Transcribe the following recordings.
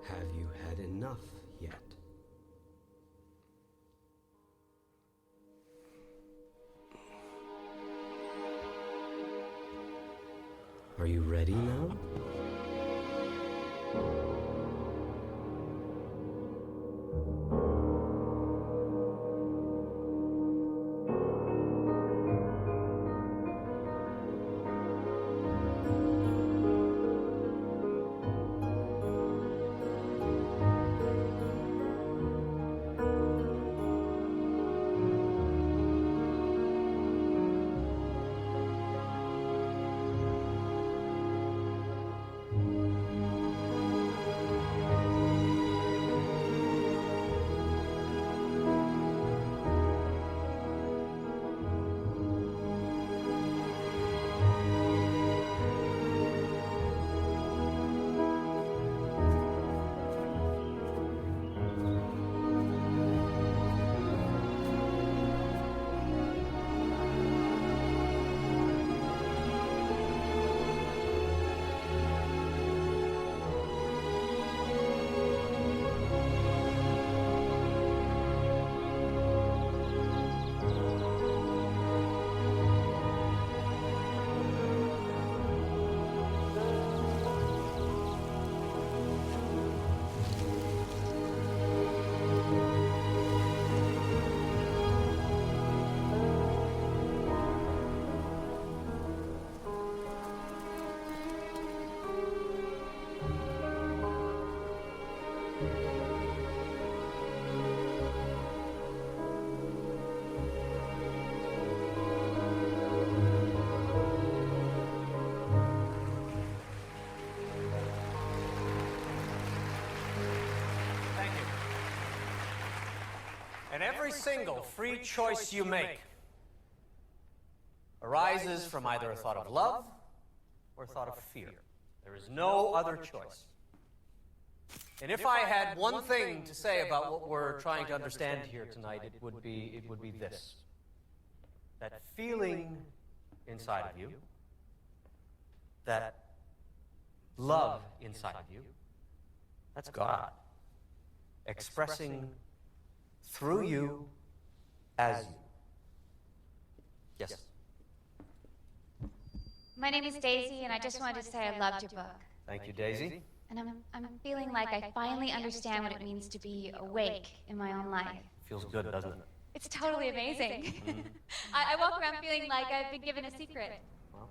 Have you had enough yet? Are you ready now? And every single free choice you make arises from either a thought of love or a thought of fear. There is no other choice. And if I had one thing to say about what we're trying to understand here tonight, it would be this. That feeling inside of you, that love inside of you, that's God expressing through you as you. Yes. My name is Daisy, and I just wanted to say I loved your book. Thank you, Daisy. And I'm feeling like I finally understand what it means to be awake in my own life. Feels good, doesn't it? It's totally amazing. I walk around feeling like I've been given a secret. Well,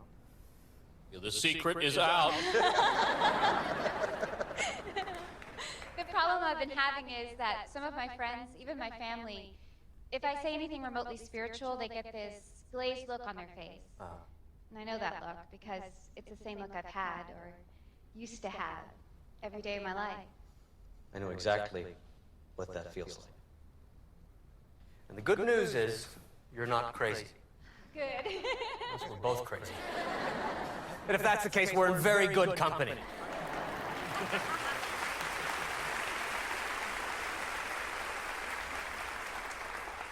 the secret is out. The problem I've been having is that some of my friends, even my family, if I say anything remotely spiritual, they get this glazed look on their face. And I know that look because it's the same look I've had or used to have every day of my life. I know exactly what that feels like. And the good news is, you're not crazy. Good. Unless we're both crazy. And if that's the case, we're in very good company.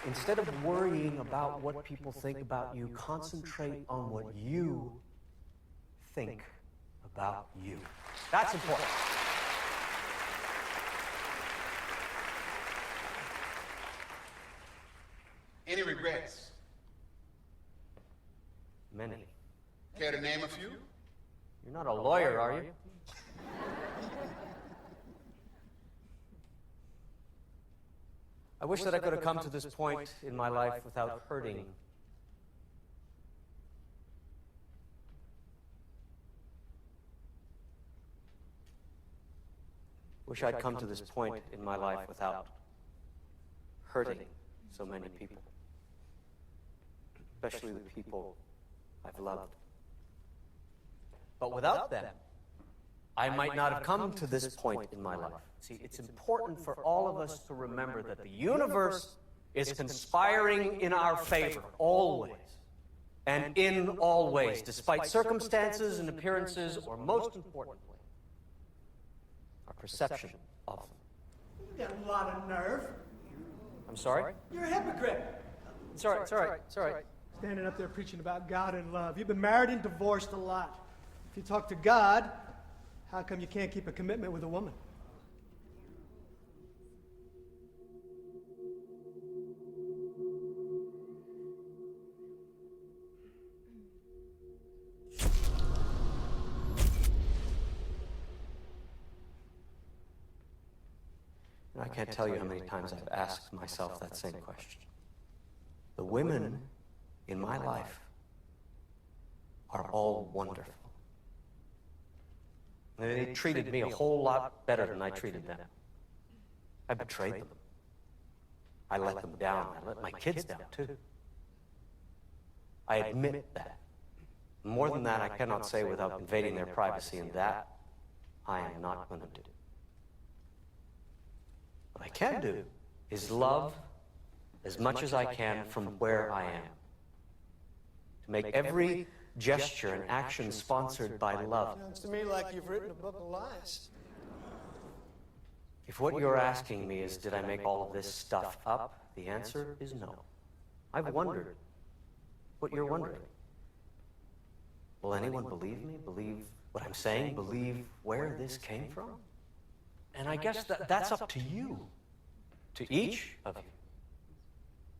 Instead of worrying about what people think about you, concentrate on what you think about you. That's important. Any regrets? Many. Care to name a few? You're not a lawyer, are you? I wish that I could have come to this point in my life without hurting. Wish I'd come to this point in my life without hurting so many people, especially the people I've loved. But without them, I might not have come to this point in my life. See, it's important for all of us to remember that the universe is conspiring in our favor, always, and in all ways, despite circumstances and appearances, or most importantly, our perception of them. You got a lot of nerve. I'm sorry? You're a hypocrite. It's all right, it's all right, it's all right. Standing up there preaching about God and love. You've been married and divorced a lot. If you talk to God, how come you can't keep a commitment with a woman? I can't tell you how many times I've asked myself that same question. The women in my life are all wonderful. They treated me a whole lot better than I treated them. I betrayed them. I let them down. I let my kids down, too. I admit that. More than that, I cannot say without invading their privacy, and that I am not going to do. What I can do is love as much as I can from where I am. To make every gesture and action sponsored by love. Sounds to me like you've written a book of lies. If what you're asking me is, did I make all of this stuff up? The answer is no. I've wondered what you're wondering. Will anyone believe me? Believe what I'm saying? Believe where this came from? And I guess that's up to you, to each of you.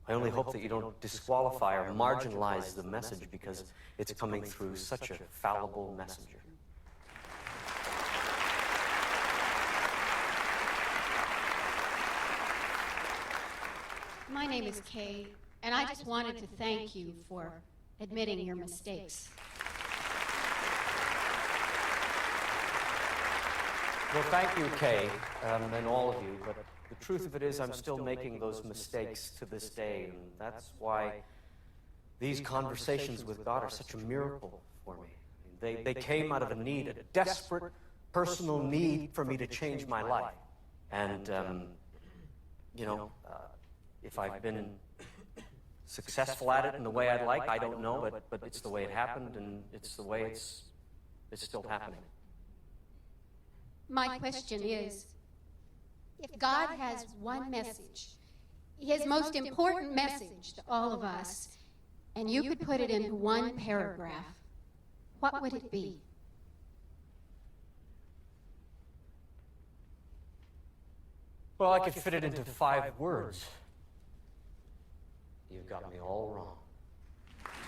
I only hope that you don't disqualify or marginalize the message because it's coming through such a fallible messenger. My name is Kay, and I just wanted to thank you for admitting your mistakes. Well, thank you, Kay, and all of you, but the truth of it is I'm still making those mistakes to this day, and that's why these conversations with God are such a miracle for me. They came out of a need, a desperate personal need for me to change my life. And, if I've been successful at it in the way I'd like, I don't know, but it's the way it happened, and it's the way it's still happening. My question is, if God has one message, his most important message to all of us, and you could put it into one paragraph, what would it be? Well, I could fit it into 5 words. You've got me all wrong. Thank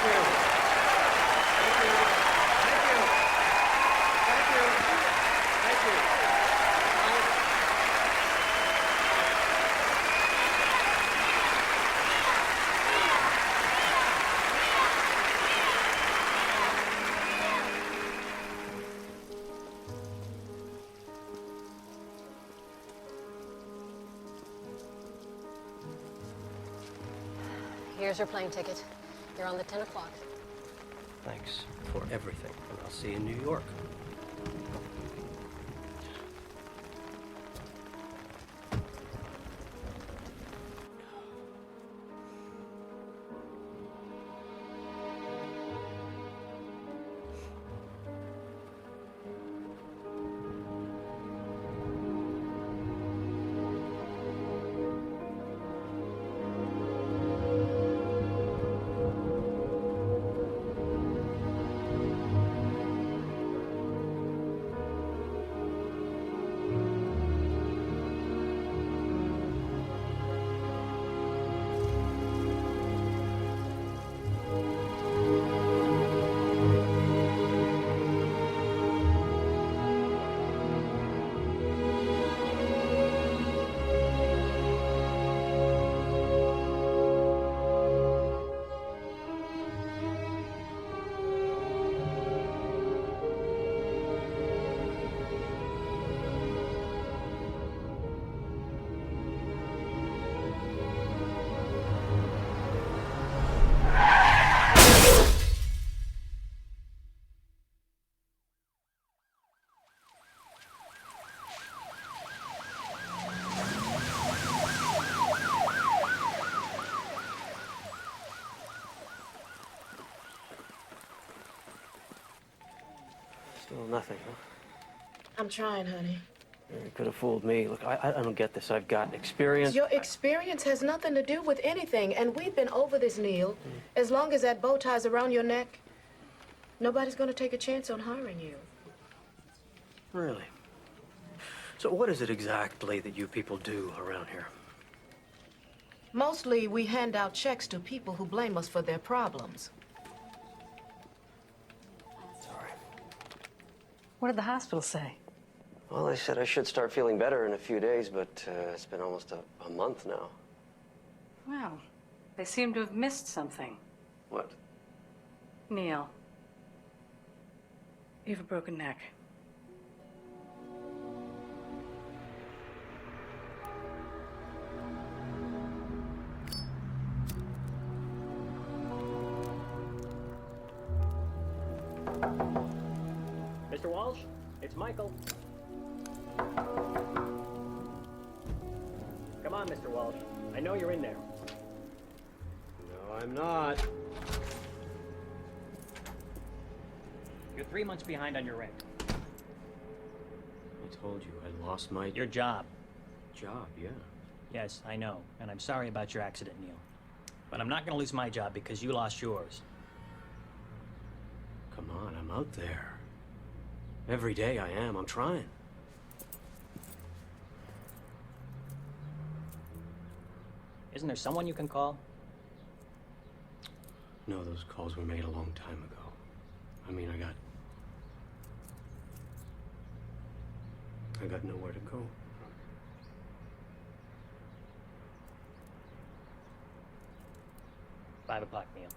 you. Thank you. Thank you. Thank you. Thank you. Here's your plane ticket. You're on the 10 o'clock. Thanks for everything, and I'll see you in New York. Still nothing, huh? I'm trying, honey. You could have fooled me. Look, I don't get this. I've got experience. Your experience has nothing to do with anything, and we've been over this, Neil. As long as that bow tie's around your neck, nobody's going to take a chance on hiring you. Really? So what is it exactly that you people do around here? Mostly, we hand out checks to people who blame us for their problems. Sorry. What did the hospital say? Well, they said I should start feeling better in a few days, but it's been almost a month now. Well, they seem to have missed something. What? Neil, you have a broken neck. Mr. Walsh, it's Michael. Come on, Mr. Walsh. I know you're in there. No, I'm not. You're 3 months behind on your rent. I told you, I lost my... Your job. Job, yeah. Yes, I know. And I'm sorry about your accident, Neil. But I'm not going to lose my job because you lost yours. Come on, I'm out there. Every day I am. I'm trying. Isn't there someone you can call? No, those calls were made a long time ago. I mean, I got nowhere to go. 5 o'clock, Neil.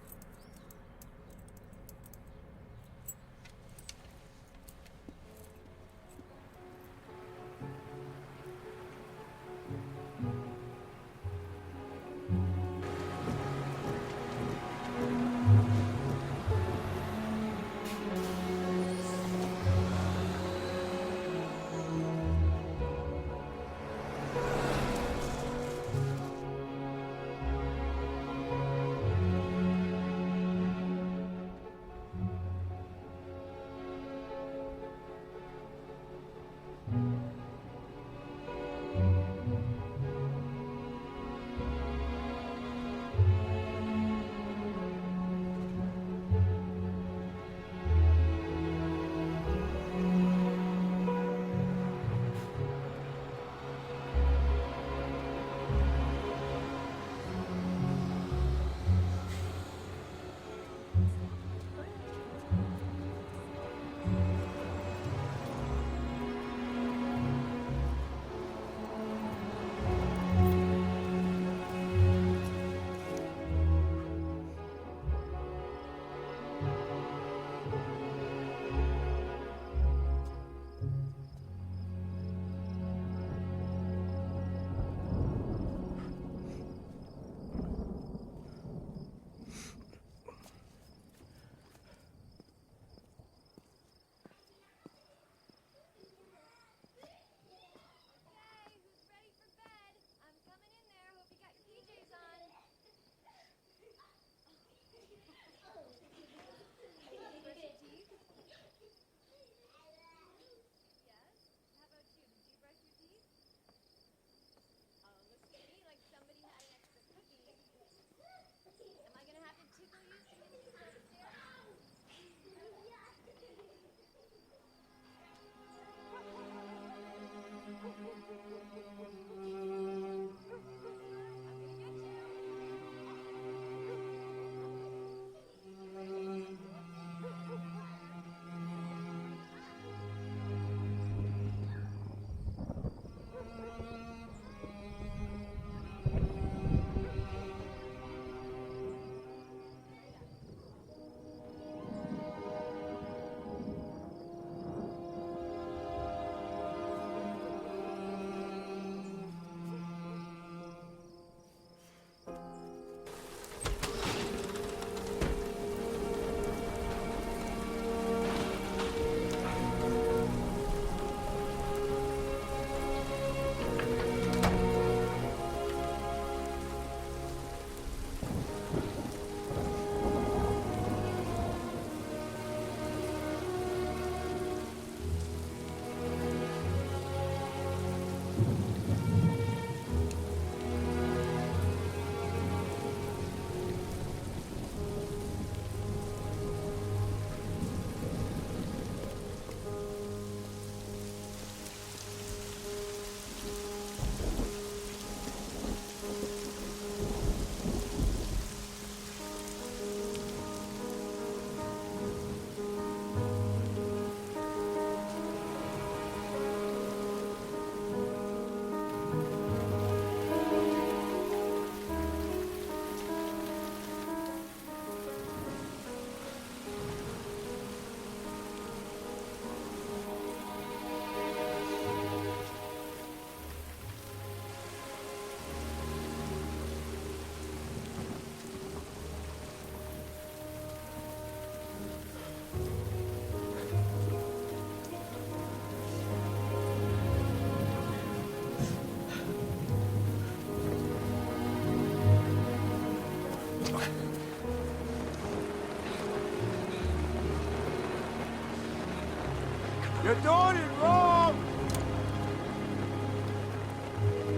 You're doing it wrong!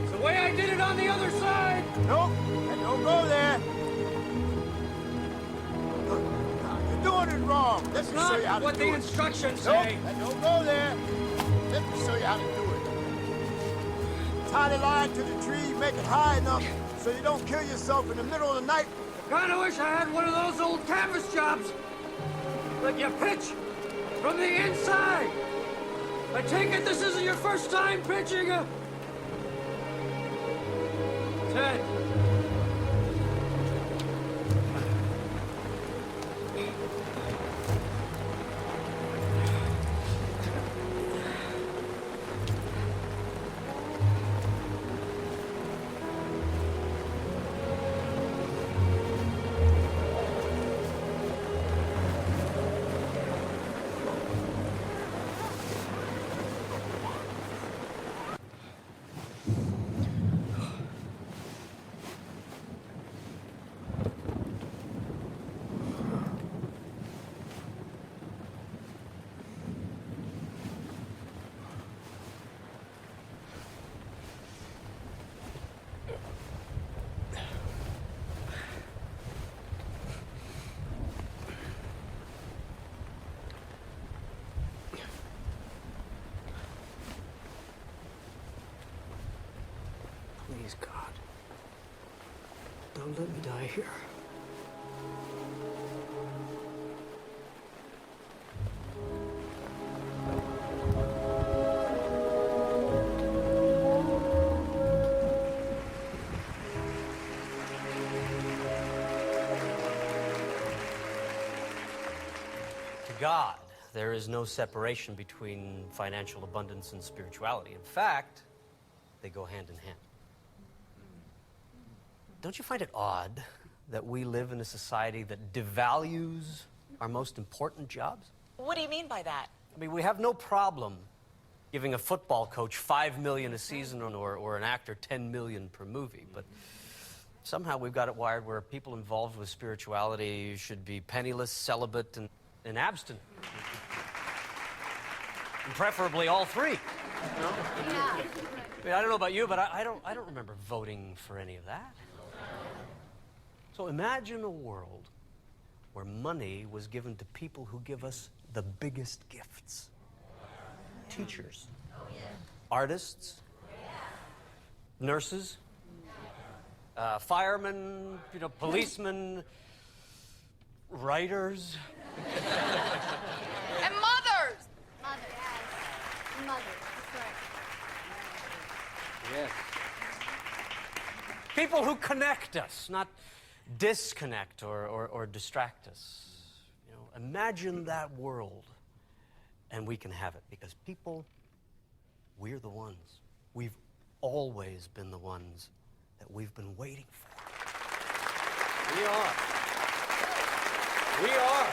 It's the way I did it on the other side! Nope, and don't go there. Look, you're doing it wrong. Let me show you how to do it. what the instructions Nope, say. and don't go there. Let me show you how to do it. Tie the line to the tree, make it high enough so you don't kill yourself in the middle of the night. Kinda wish I had one of those old canvas jobs. Like you pitch from the inside. I take it this isn't your first time pitching a... Ted. Please, God. Don't let me die here. To God, there is no separation between financial abundance and spirituality. In fact, they go hand in hand. Don't you find it odd that we live in a society that devalues our most important jobs? What do you mean by that? I mean, we have no problem giving a football coach $5 million a season or an actor $10 million per movie, but somehow we've got it wired where people involved with spirituality should be penniless, celibate, and abstinent. And preferably all three. You know? Yeah. I mean, I don't know about you, but I don't remember voting for any of that. So imagine a world where money was given to people who give us the biggest gifts. Teachers, artists, nurses, firemen, policemen, writers. And mothers! Mother, yes. Mother, that's right. Yes. People who connect us, not disconnect or distract us. You know, imagine that world, and we can have it, because people, we're the ones. We've always been the ones that we've been waiting for. We are. We are.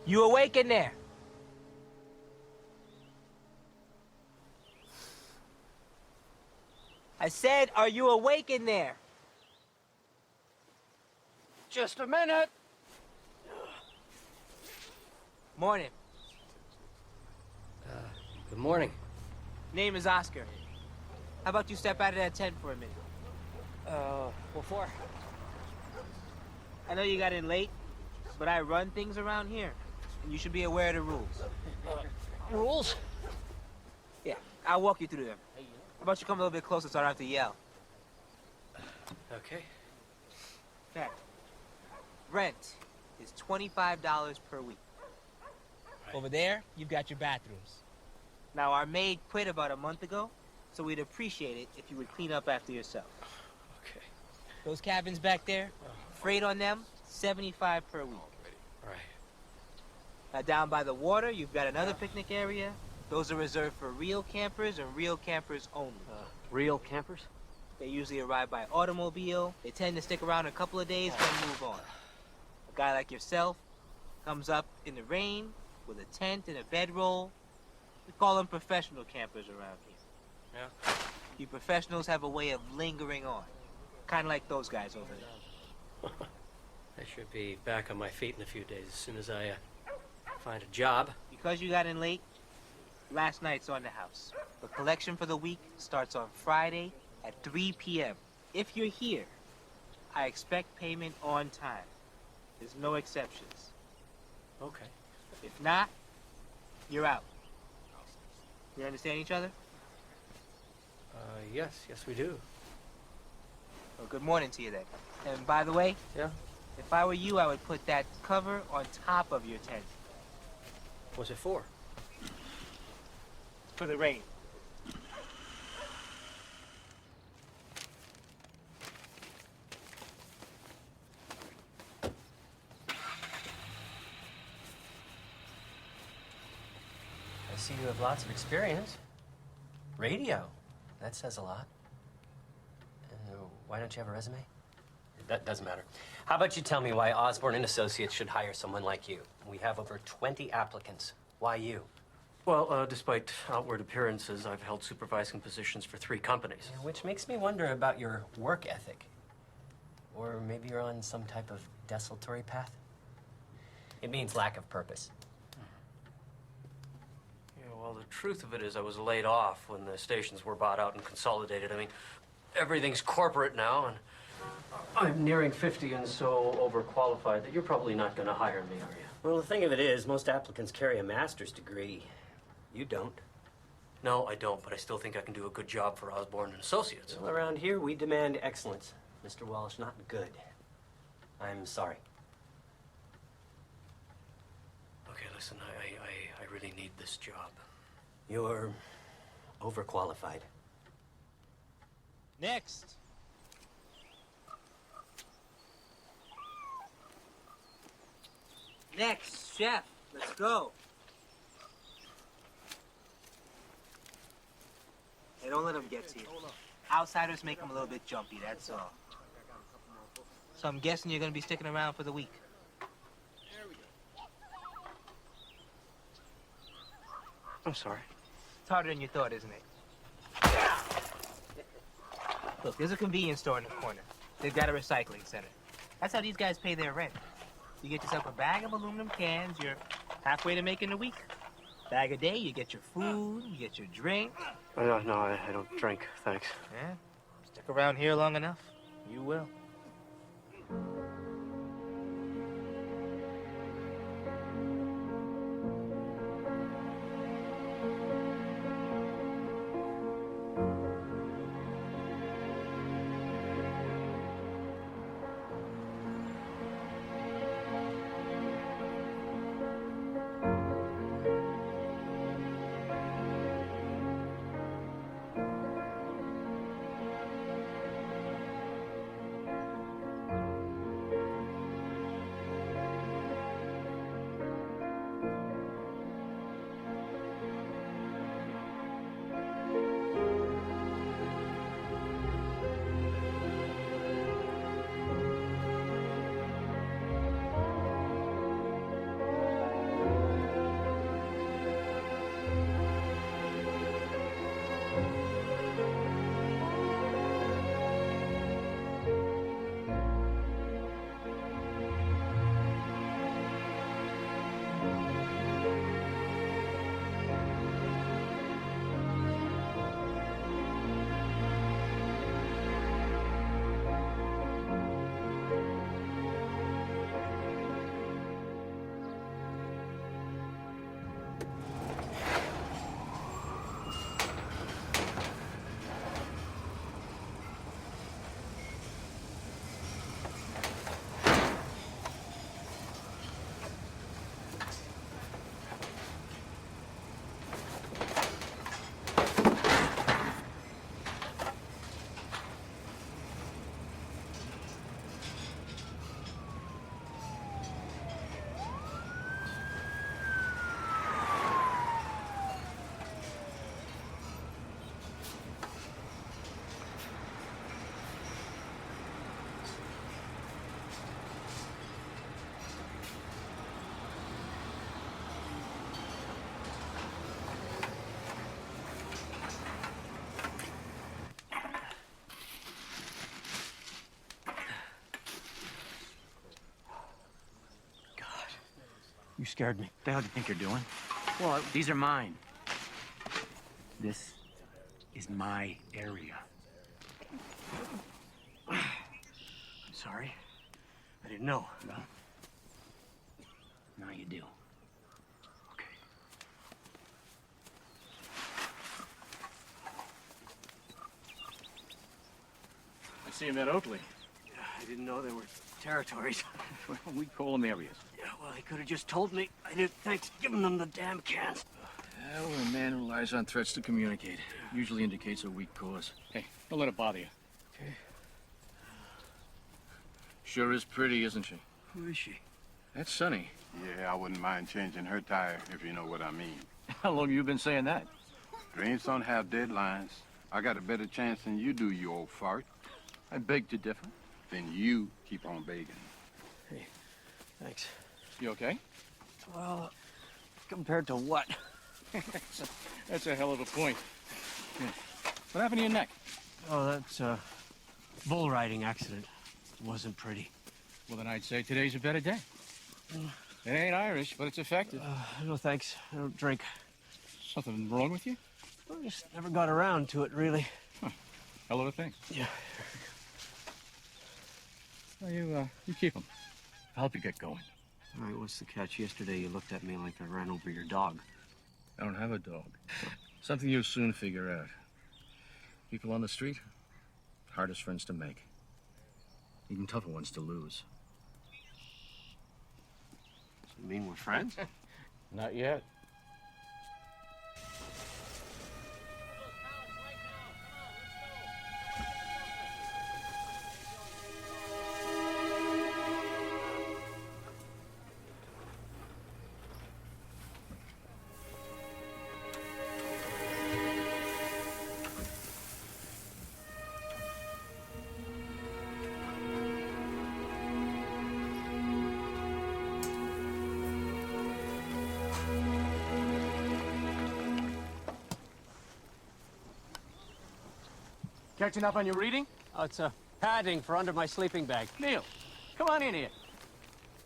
You awake in there? I said, are you awake in there? Just a minute. Morning. Good morning. Name is Oscar. How about you step out of that tent for a minute? What for? I know you got in late, but I run things around here, and you should be aware of the rules. Rules? Yeah, I'll walk you through them. How about you come a little bit closer so I don't have to yell? Okay. Okay. Rent is $25 per week. Right. Over there, you've got your bathrooms. Now, our maid quit about a month ago, so we'd appreciate it if you would clean up after yourself. Okay. Those cabins back there, freight on them, $75 per week. Right. Now down by the water, you've got another picnic area. Those are reserved for real campers and real campers only. Real campers? They usually arrive by automobile. They tend to stick around a couple of days, then move on. A guy like yourself comes up in the rain with a tent and a bedroll. We call them professional campers around here. Yeah. You professionals have a way of lingering on. Kind of like those guys over there. I should be back on my feet in a few days as soon as I find a job. Because you got in late, last night's on the house. The collection for the week starts on Friday at 3 p.m. If you're here, I expect payment on time. There's no exceptions. Okay. If not, you're out. We understand each other? Yes, we do. Well, good morning to you then. And by the way, Yeah? if I were you, I would put that cover on top of your tent. What's it for? For the rain. I see you have lots of experience. Radio. That says a lot. Why don't you have a resume? That doesn't matter. How about you tell me why Osborne and Associates should hire someone like you? We have over 20 applicants. Why you? Well, despite outward appearances, I've held supervising positions for 3 companies. Yeah, which makes me wonder about your work ethic. Or maybe you're on some type of desultory path? It means lack of purpose. Yeah, well, the truth of it is I was laid off when the stations were bought out and consolidated. I mean, everything's corporate now, and I'm nearing 50 and so overqualified that you're probably not going to hire me, are you? Well, the thing of it is, most applicants carry a master's degree. You don't. No, I don't, but I still think I can do a good job for Osborne and Associates. Well, around here, we demand excellence. Mr. Walsh, not good. I'm sorry. Okay, listen, I really need this job. You're overqualified. Next. Next, chef. Let's go. Hey, don't let them get to you. Outsiders make them a little bit jumpy, that's all. So I'm guessing you're gonna be sticking around for the week. I'm sorry. It's harder than you thought, isn't it? Look, there's a convenience store in the corner. They've got a recycling center. That's how these guys pay their rent. You get yourself a bag of aluminum cans, you're halfway to making the week. Bag a day, you get your food, you get your drink. No, I don't drink, thanks. Yeah? Stick around here long enough, you will. You scared me. What the hell do you think you're doing? Well, these are mine. This is my area. I'm sorry. I didn't know. Well, now you do. I see him at Oakley. I didn't know there were territories. Well, we call them areas. Yeah, well, he could have just told me. I didn't think giving them the damn cans. Well, a man who relies on threats to communicate usually indicates a weak cause. Hey, don't let it bother you. Okay. Sure is pretty, isn't she? Who is she? That's Sunny. Yeah, I wouldn't mind changing her tire, if you know what I mean. How long you been saying that? Dreams don't have deadlines. I got a better chance than you do, you old fart. I beg to differ. Then you keep on begging. Hey, thanks. You okay? Well, compared to what? That's a hell of a point. Yeah. What happened to your neck? Oh, that's a bull riding accident. It wasn't pretty. Well, then I'd say today's a better day. It ain't Irish, but it's effective. No thanks. I don't drink. Something wrong with you? I just never got around to it, really. Huh. Hell of a thing. Yeah. Well, you keep them. I'll help you get going. All right, what's the catch? Yesterday you looked at me like I ran over your dog. I don't have a dog. Something you'll soon figure out. People on the street, hardest friends to make. Even tougher ones to lose. Does it mean we're friends? Not yet. Catching up on your reading? Oh, it's padding for under my sleeping bag. Neil, come on in here.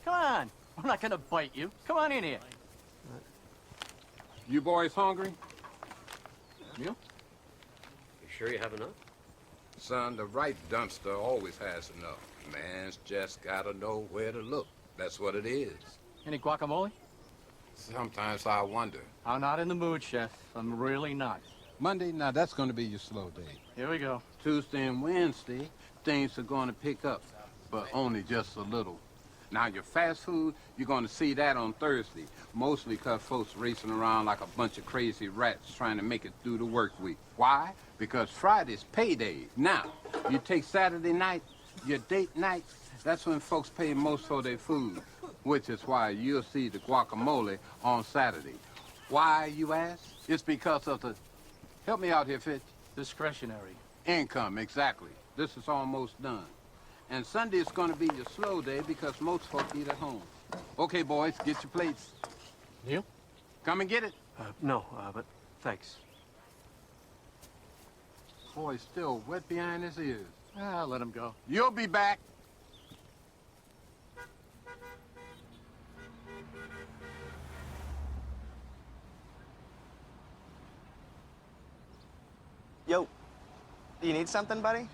Come on. I'm not gonna bite you. Come on in here. You boys hungry? Neil? You sure you have enough? Son, the right dumpster always has enough. Man's just gotta know where to look. That's what it is. Any guacamole? Sometimes I wonder. I'm not in the mood, Chef. I'm really not. Monday, now that's gonna be your slow day. Here we go. Tuesday and Wednesday, things are gonna pick up, but only just a little. Now, your fast food, you're gonna see that on Thursday, mostly because folks racing around like a bunch of crazy rats trying to make it through the work week. Why? Because Friday's payday. Now, you take Saturday night, your date night, that's when folks pay most for their food, which is why you'll see the guacamole on Saturday. Why, you ask? It's because of the, help me out here, Fitch. Discretionary. Income, exactly. This is almost done. And Sunday is going to be your slow day because most folk eat at home. Okay, boys, get your plates. Neil? Come and get it. No, but thanks. Boy's still wet behind his ears. Ah, let him go. You'll be back. Yo, do you need something, buddy?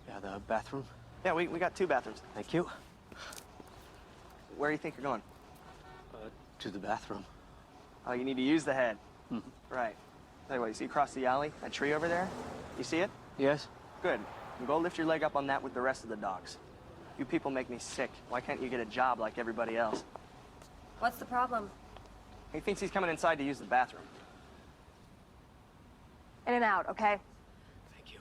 Yeah, the bathroom. Yeah, we got 2 bathrooms. Thank you. Where do you think you're going? To the bathroom. Oh, you need to use the head. Right. Tell you what, you see across the alley, that tree over there? You see it? Yes? Good. You go lift your leg up on that with the rest of the dogs. You people make me sick. Why can't you get a job like everybody else? What's the problem? He thinks he's coming inside to use the bathroom. In and out, okay? Thank you.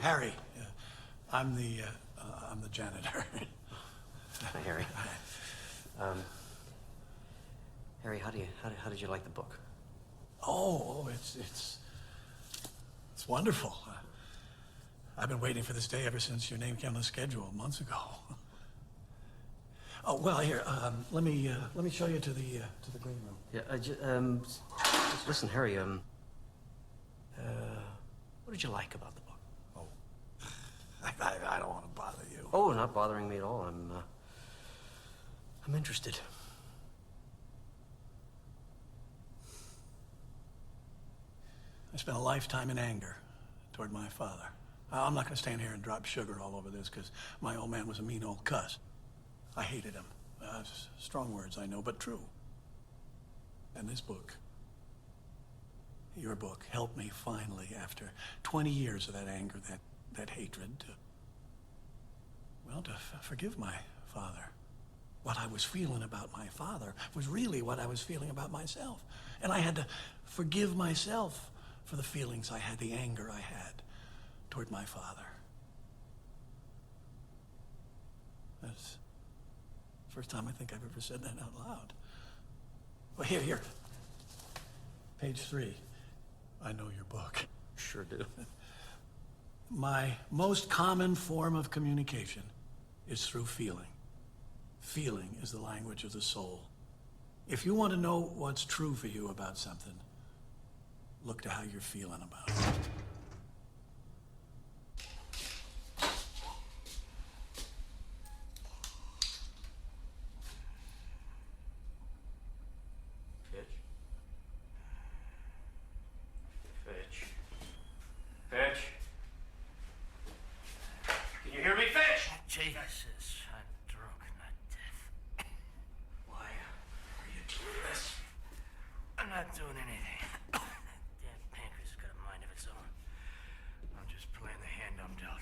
Harry. I'm the janitor. Hi, Harry. Harry, how did you like the book? Oh, it's wonderful. I've been waiting for this day ever since your name came on the schedule months ago. Oh, well, here, let me show you to the green room. Yeah, listen, Harry, what did you like about the book? Oh, I don't want to bother you. Oh, not bothering me at all. I'm interested. I spent a lifetime in anger toward my father. I'm not going to stand here and drop sugar all over this because my old man was a mean old cuss. I hated him. Strong words, I know, but true. And this book, your book, helped me finally, after 20 years of that anger, that hatred, to forgive my father. What I was feeling about my father was really what I was feeling about myself. And I had to forgive myself for the feelings I had, the anger I had toward my father. That's the first time I think I've ever said that out loud. Well, here. Page 3. I know your book. Sure do. My most common form of communication is through feeling. Feeling is the language of the soul. If you want to know what's true for you about something, look to how you're feeling about it. Fitch? Can you hear me, Fitch? Jesus, I'm drunk, not deaf. Why are you doing this? I'm not doing anything. That damn pancreas has got a mind of its own. I'm just playing the hand I'm dealt.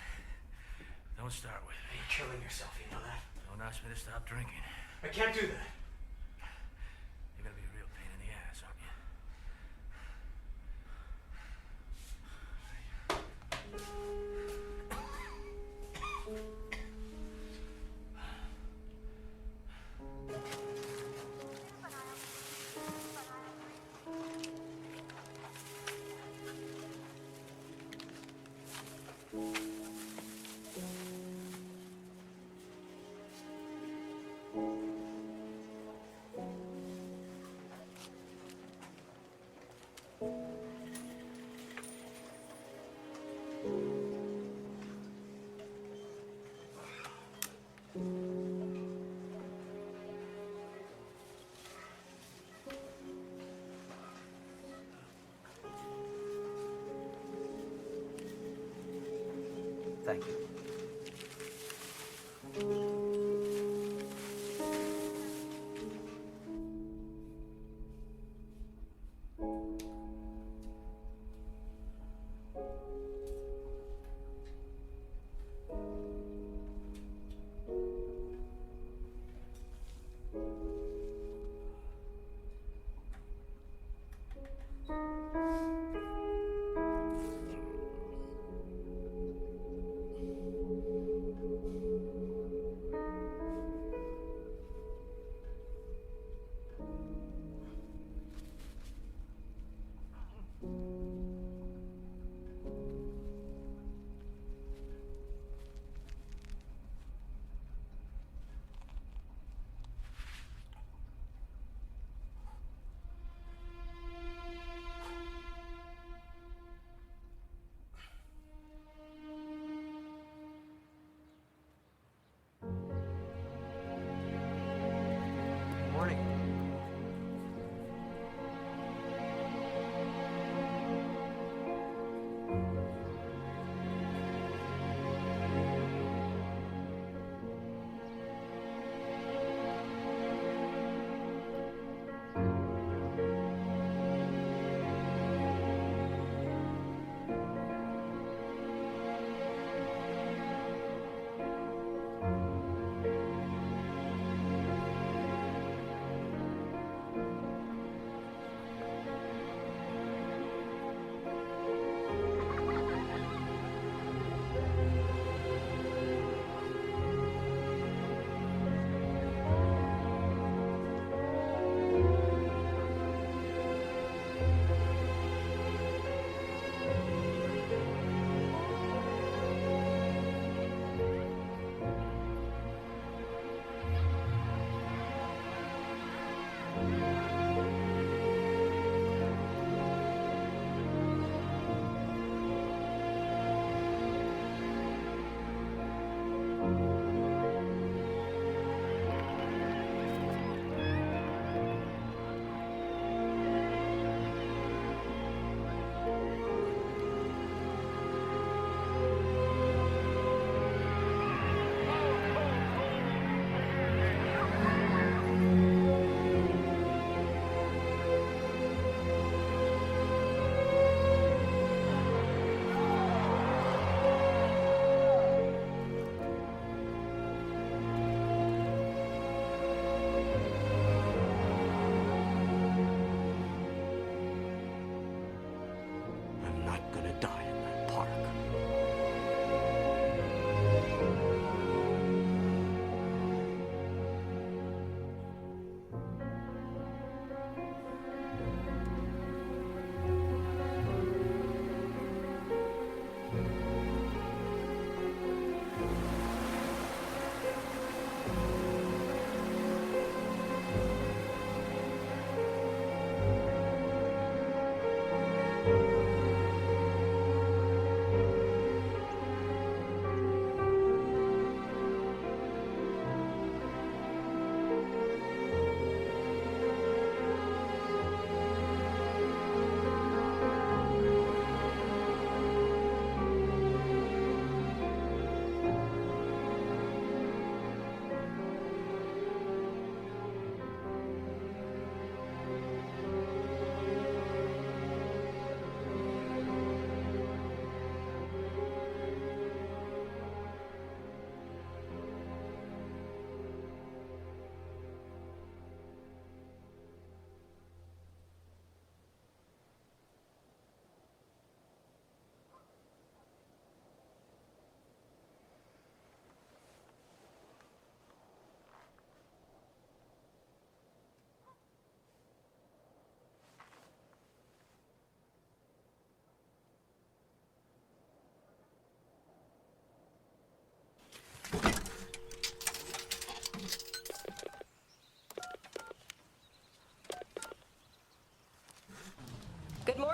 Don't start with me. You're killing yourself, you know that? Don't ask me to stop drinking. I can't do that. You're gonna be a real pain in the ass, aren't you? Thank you.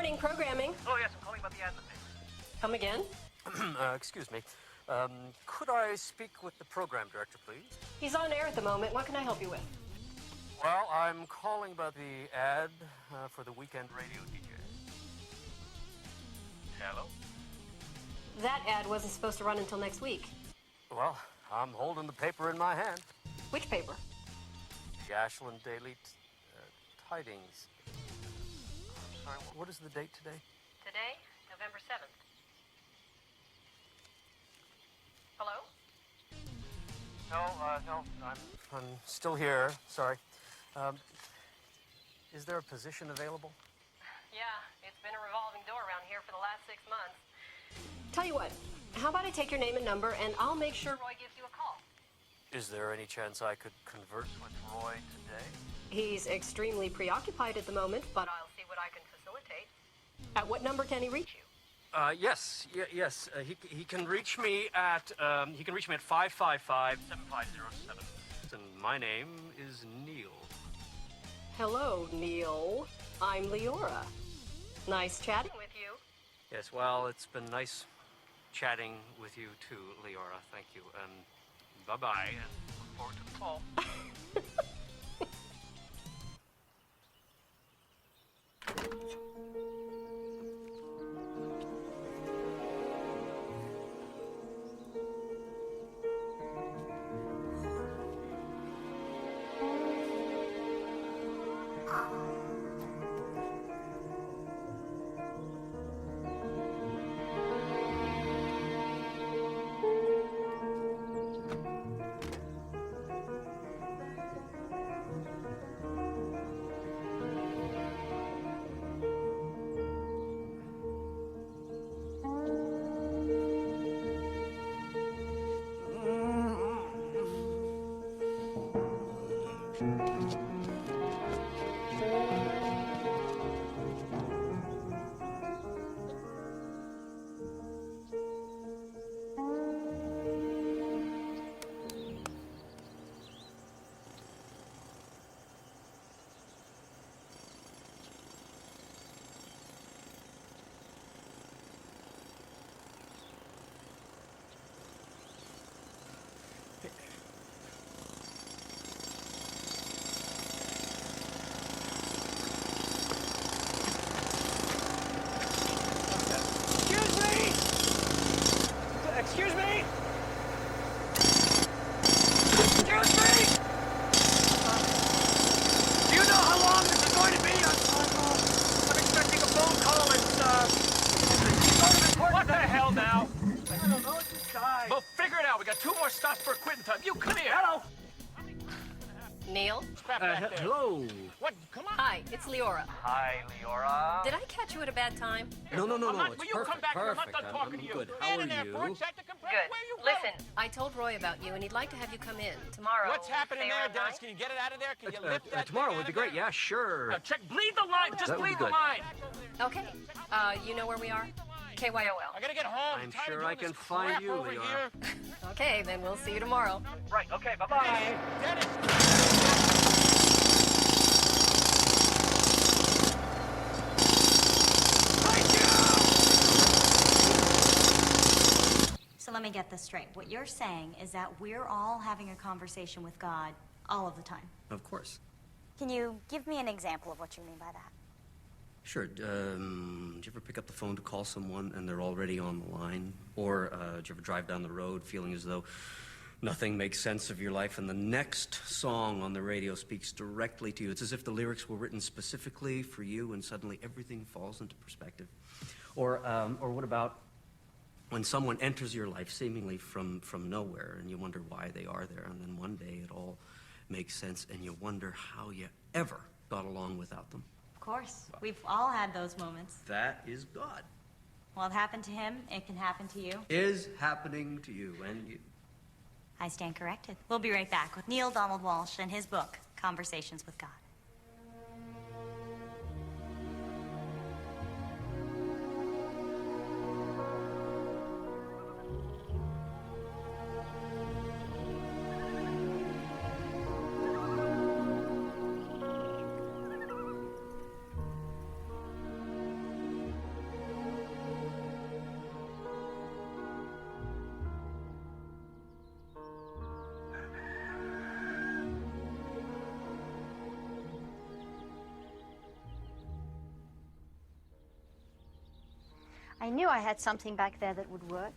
Morning programming. Oh, yes, I'm calling about the ad in the paper. Come again? Excuse me. Could I speak with the program director, please? He's on air at the moment. What can I help you with? Well, I'm calling about the ad for the weekend radio DJ. Hello? That ad wasn't supposed to run until next week. Well, I'm holding the paper in my hand. Which paper? The Ashland Daily Tidings. I'm sorry, what is the date today? Today, November 7th. Hello? No, I'm still here. Sorry. Is there a position available? Yeah, it's been a revolving door around here for the last 6 months. Tell you what, how about I take your name and number and I'll make sure Roy gives you a call. Is there any chance I could converse with Roy today? He's extremely preoccupied at the moment, but I'll see what I can facilitate. At what number can he reach you? Yes. He can reach me at 555-7507. And my name is Neil. Hello, Neil. I'm Leora. Nice chatting with you. Yes, well, it's been nice chatting with you too, Leora. Thank you. Bye-bye, and look forward to the call. Excuse me! Do you know how long this is going to be? I'm expecting a phone call. It's sort of important. What the hell now? I don't know, it's this guy. Well, figure it out. We got 2 more stops for quitting time. You come here. Hello. Neil? Hello. What? Come on. Hi, it's Leora. Hi, Leora. Did I catch you at a bad time? No. It's Will perfect. you come back here? I'm not done Perfect. talking to you. Good. How are you? Good. Listen, I told Roy about you, and he'd like to have you come in tomorrow. What's happening say there, around Dennis? 9? Can you get it out of there? Can you lift that Tomorrow thing would out be of great. there? Yeah, sure. Now, check. Bleed the line. Just That would be bleed the good. line. Okay. You know where we are? KYOL. I gotta get home. I'm tired of sure doing I can this find crap you, over Leora. here. Okay, then we'll see you tomorrow. Right. Okay. Bye-bye. Dennis. So let me get this straight. What you're saying is that we're all having a conversation with God all of the time. Of course. Can you give me an example of what you mean by that? Sure. Do you ever pick up the phone to call someone and they're already on the line? Or do you ever drive down the road feeling as though nothing makes sense of your life and the next song on the radio speaks directly to you? It's as if the lyrics were written specifically for you and suddenly everything falls into perspective. Or what about when someone enters your life seemingly from nowhere and you wonder why they are there, and then one day it all makes sense and you wonder how you ever got along without them? Of course. We've all had those moments. That is God. Well, it happened to him. It can happen to you. Is happening to you and you. I stand corrected. We'll be right back with Neil Donald Walsch and his book, Conversations with God. I knew I had something back there that would work.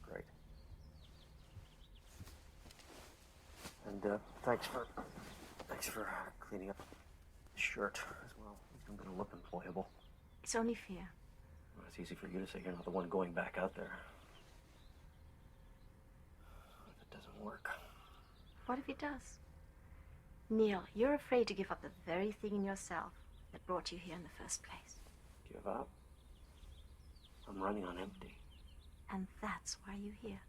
Great. And thanks for cleaning up the shirt as well. I'm gonna look employable. It's only fair. Well, it's easy for you to say you're not the one going back out there. If it doesn't work. What if it does? Neil, you're afraid to give up the very thing in yourself that brought you here in the first place. Give up? I'm running on empty. And that's why you're here.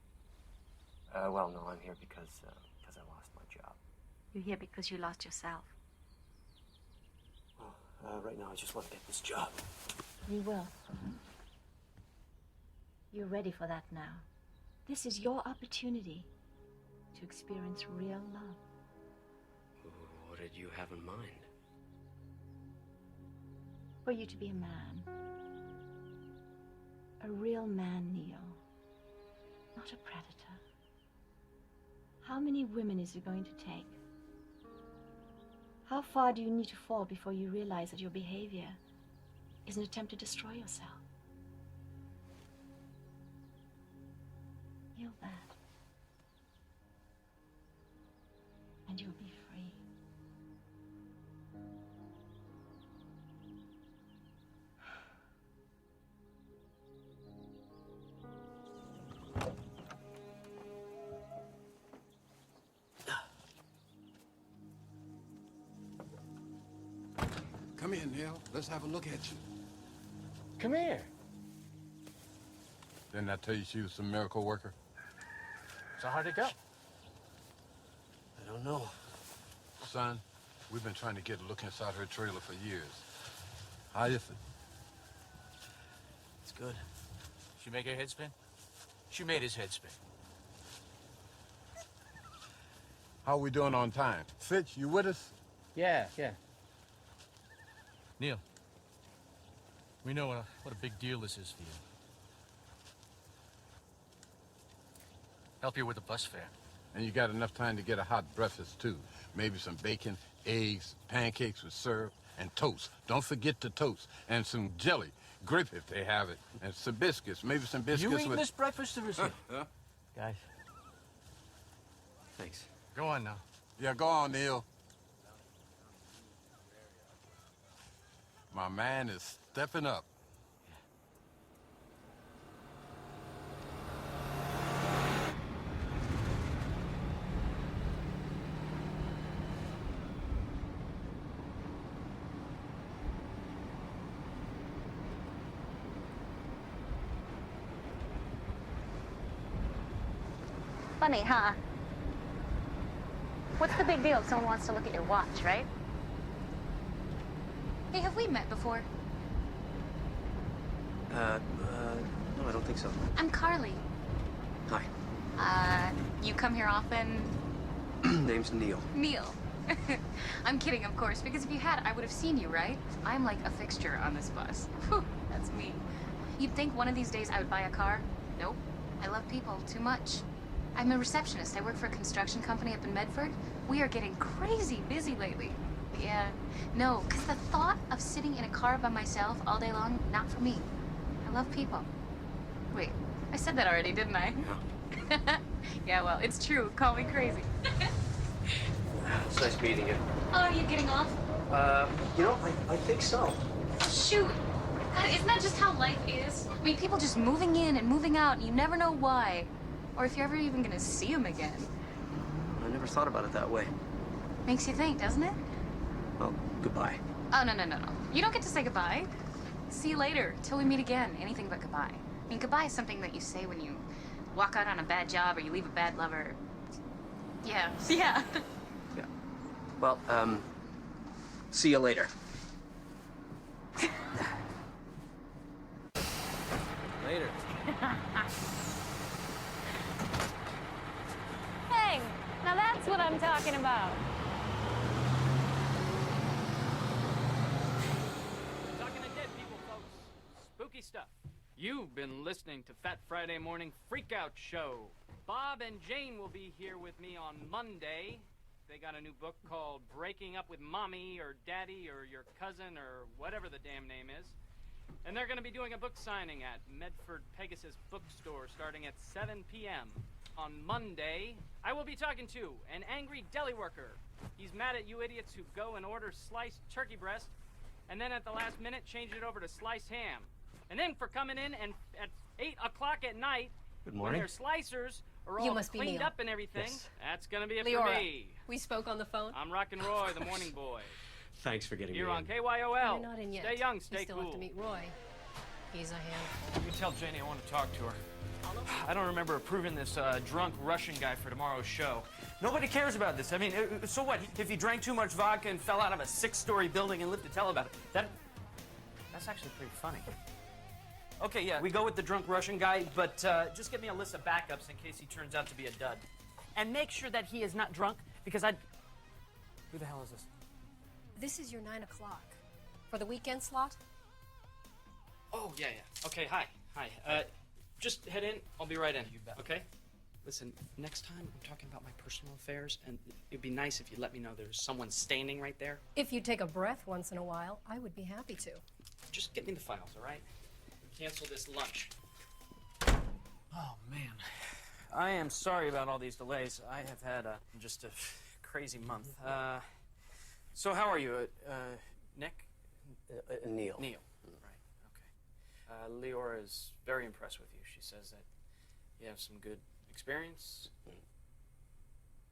Well, no, I'm here because I lost my job. You're here because you lost yourself. Well, right now I just want to get this job. You will. You're ready for that now. This is your opportunity to experience real love. What did you have in mind? For you to be a man. A real man, Neil. Not a predator. How many women is it going to take? How far do you need to fall before you realize that your behavior is an attempt to destroy yourself? Feel that. And you'll be free. Come here, Neil. Let's have a look at you. Come here. Didn't I tell you she was some miracle worker? So how'd it go? I don't know. Son, we've been trying to get a look inside her trailer for years. How is it? It's good. She make her head spin? She made his head spin. How are we doing on time? Fitch, you with us? Yeah. Neil, we know what a big deal this is for you. Help you with the bus fare. And you got enough time to get a hot breakfast, too. Maybe some bacon, eggs, pancakes with syrup, and toast. Don't forget the toast. And some jelly. Grape if they have it. And some biscuits. Maybe some biscuits You eating with... this breakfast or is it? Guys. Thanks. Go on now. Yeah, go on, Neil. My man is stepping up. Funny, huh? What's the big deal if someone wants to look at your watch, right? Hey, have we met before? No, I don't think so. I'm Carly. Hi. You come here often? Name's Neil. Neil. I'm kidding, of course, because if you had, I would have seen you, right? I'm like a fixture on this bus. Whew, that's me. You'd think one of these days I would buy a car? Nope. I love people too much. I'm a receptionist. I work for a construction company up in Medford. We are getting crazy busy lately. Yeah. No, because the thought of sitting in a car by myself all day long, not for me. I love people. Wait, I said that already, didn't I? Yeah. Yeah, well, it's true. Call me crazy. It's nice meeting you. Oh, are you getting off? You know, I think so. Shoot. God, isn't that just how life is? I mean, people just moving in and moving out, and you never know why. Or if you're ever even gonna see them again. I never thought about it that way. Makes you think, doesn't it? Well, goodbye. Oh, no. You don't get to say goodbye. See you later, till we meet again. Anything but goodbye. I mean, goodbye is something that you say when you walk out on a bad job or you leave a bad lover. Yeah. Yeah. Yeah. Well, see you later. Later. Hey, now that's what I'm talking about. Talking to dead people, folks. Spooky stuff. You've been listening to Fat Friday Morning Freakout Show. Bob and Jane will be here with me on Monday. They got a new book called Breaking Up with Mommy or Daddy or Your Cousin or whatever the damn name is. And they're going to be doing a book signing at Medford Pegasus Bookstore starting at 7 p.m. On Monday, I will be talking to an angry deli worker. He's mad at you idiots who go and order sliced turkey breast and then at the last minute change it over to sliced ham. And then for coming in and at 8 o'clock at night, Good when morning. their slicers are You all must be cleaned Neil. up and everything, Yes. that's going to be it Leora, for me. we spoke on the phone. I'm Rockin' Roy, the morning boy. Thanks for getting Here me on in. KYOL. You're not in yet. Stay young, You stay still cool. have to meet Roy. He's a handful. You tell Janie I want to talk to her. I don't remember approving this drunk Russian guy for tomorrow's show. Nobody cares about this. I mean, so what? If he drank too much vodka and fell out of a 6-story building and lived to tell about it, that's actually pretty funny. Okay, yeah, we go with the drunk Russian guy, but just get me a list of backups in case he turns out to be a dud. And make sure that he is not drunk, because Who the hell is this? This is your 9 o'clock. For the weekend slot? Oh, yeah. Okay, hi. Just head in. I'll be right in. You bet. Okay? Listen, next time I'm talking about my personal affairs, and it'd be nice if you let me know there's someone standing right there. If you take a breath once in a while, I would be happy to. Just get me the files, all right? Cancel this lunch. Oh, man. I am sorry about all these delays. I have had just a crazy month. So how are you? Nick? Neil. Neil. Right, okay. Leora is very impressed with you. She says that you have some good experience.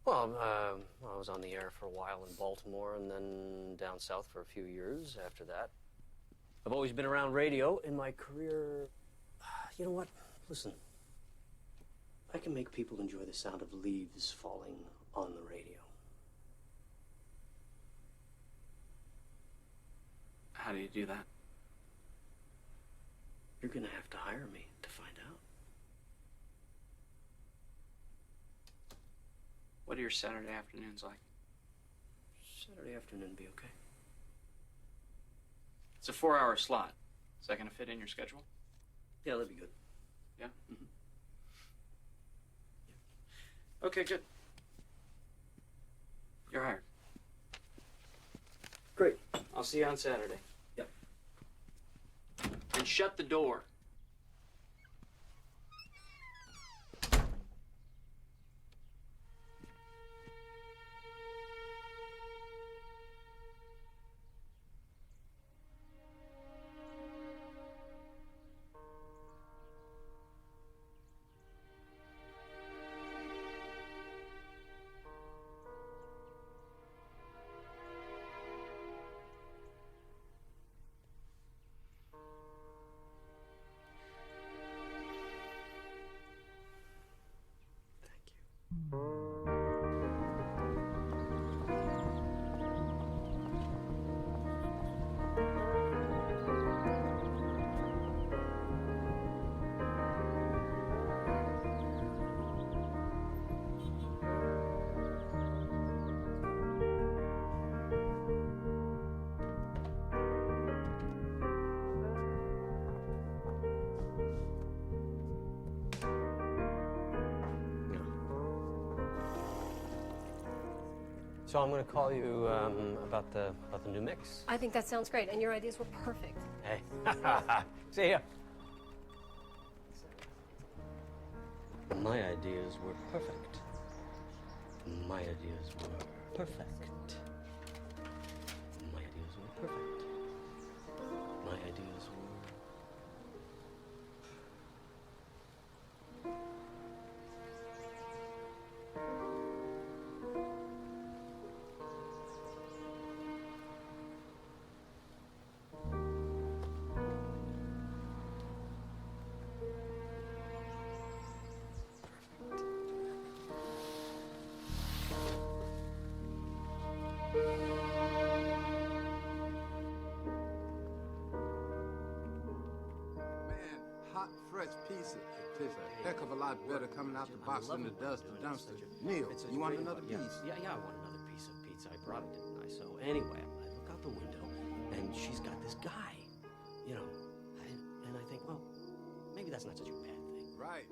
Well, I was on the air for a while in Baltimore and then down south for a few years after that. I've always been around radio in my career. You know what? Listen, I can make people enjoy the sound of leaves falling on the radio. How do you do that? You're gonna have to hire me to find out. What are your Saturday afternoons like? Saturday afternoon be okay. It's a 4-hour slot. Is that going to fit in your schedule? Yeah, that'd be good. Yeah? Okay, good. You're hired. Great. I'll see you on Saturday. Yep. And shut the door. So I'm going to call you about the new mix. I think that sounds great, and your ideas were perfect. Hey, see ya. My ideas were perfect. My ideas were perfect. My ideas were perfect. My ideas were... Hot, fresh pizza tastes a heck of a lot better coming out the box than it does the dumpster. Neil, you want another piece? Yeah, I want another piece of pizza. I brought it, didn't I? So anyway, I look out the window, and she's got this guy, you know, and I think, well, maybe that's not such a bad thing. Right.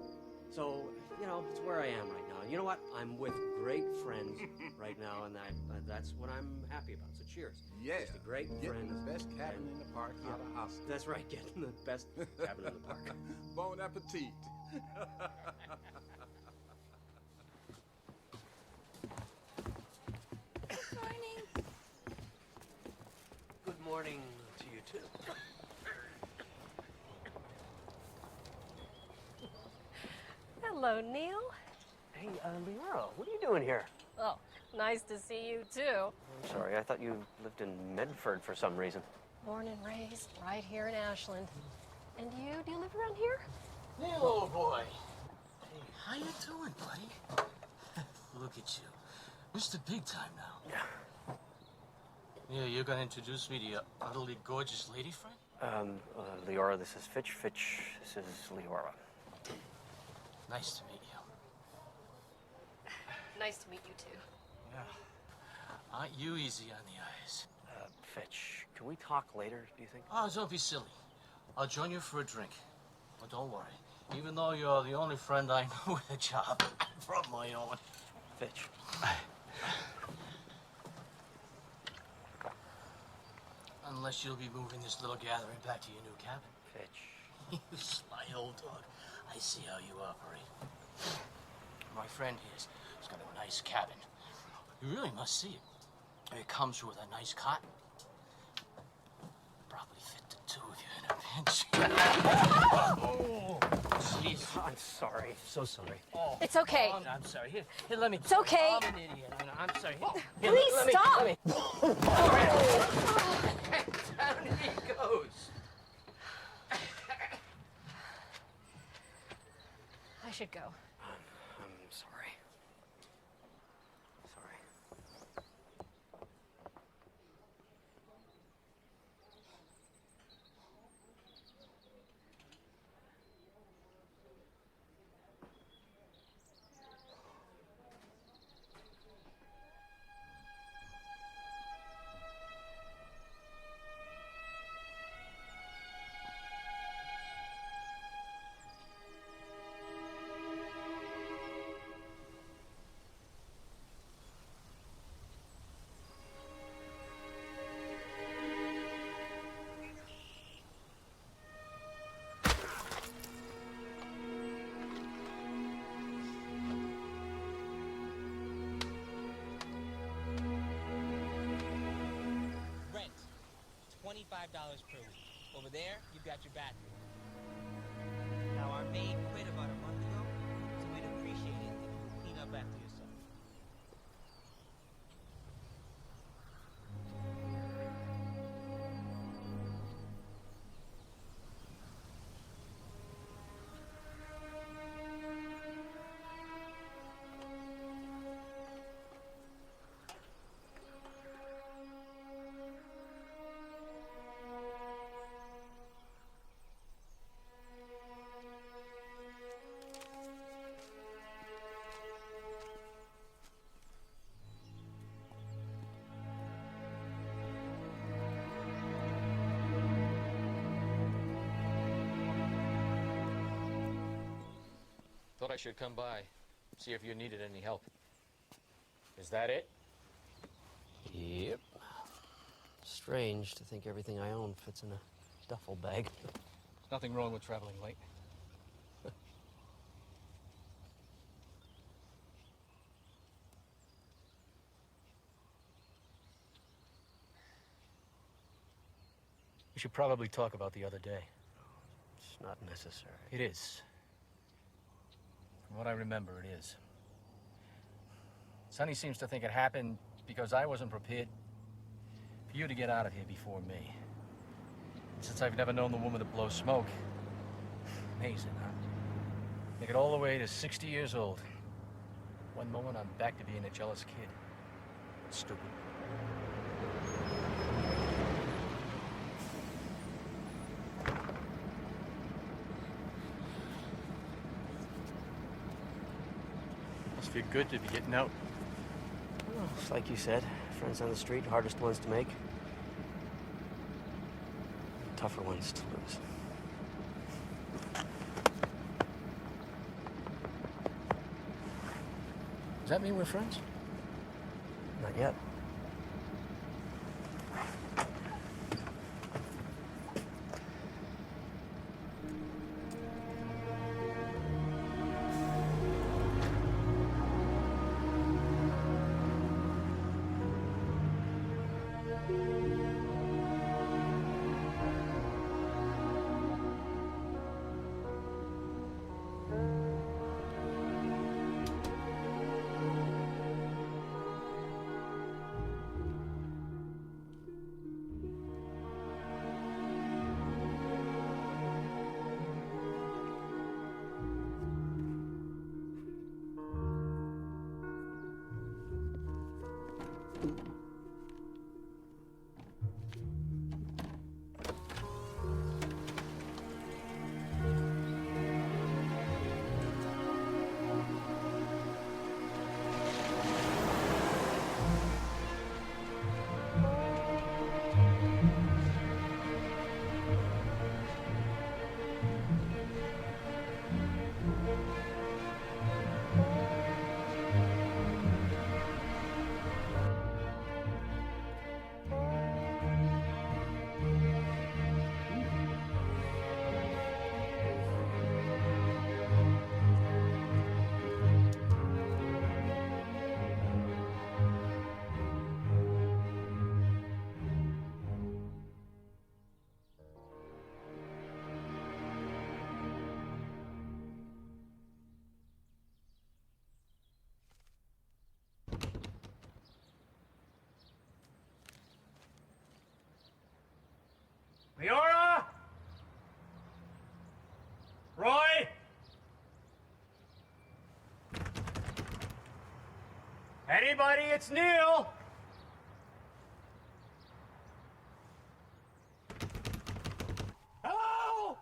So, you know, it's where I am right now. You know what? I'm with great friends right now, and that's what I'm happy about. So cheers. Yeah. Just a great Getting friend. the best cabin in the park out of house. That's right, getting the best cabin in the park. Bon appetit. Good morning to you, too. Hello, Neil. Hey, Leora, what are you doing here? Oh, nice to see you, too. I'm sorry, I thought you lived in Medford for some reason. Born and raised right here in Ashland. And you, do you live around here? Neil, old boy. Hey, how you doing, buddy? Look at you. Mr. Big Time now. Yeah. Yeah, you're gonna introduce me to your utterly gorgeous lady friend? Leora, this is Fitch. Fitch, this is Leora. Nice to meet you. Nice to meet you, too. Yeah. Aren't you easy on the eyes? Fitch, can we talk later, do you think? Oh, don't be silly. I'll join you for a drink. But don't worry. Even though you're the only friend I know with a job from my own. Fitch. Unless you'll be moving this little gathering back to your new cabin. Fitch. You sly old dog. I see how you operate. My friend here's got a nice cabin. You really must see it. It comes with a nice cot. Probably fit the two of you in a pinch. Oh, jeez. I'm sorry. So sorry. Oh. It's okay. Oh, I'm sorry. Here, let me. It's okay. I'm an idiot. I'm sorry. Here, Please let me- stop. let me- Down he goes. I should go. I'm sorry. Sorry. Rent, $25 per week. Over there, you've got your bathroom. Now, our maid quit about a month ago, so we'd appreciate it if you would clean up after yourself. Thought I should come by, see if you needed any help. Is that it? Yep. Strange to think everything I own fits in a duffel bag. There's nothing wrong with traveling late. We should probably talk about the other day. It's not necessary. It is. From what I remember, it is. Sonny seems to think it happened because I wasn't prepared for you to get out of here before me. Since I've never known the woman to blow smoke. Amazing, huh? Make it all the way to 60 years old. One moment, I'm back to being a jealous kid. Stupid. Must feel good to be getting out. Well, it's like you said, friends on the street, hardest ones to make. Tougher ones to lose. that mean we're friends? Not yet. Leora? Roy? Anybody? It's Neil. Hello?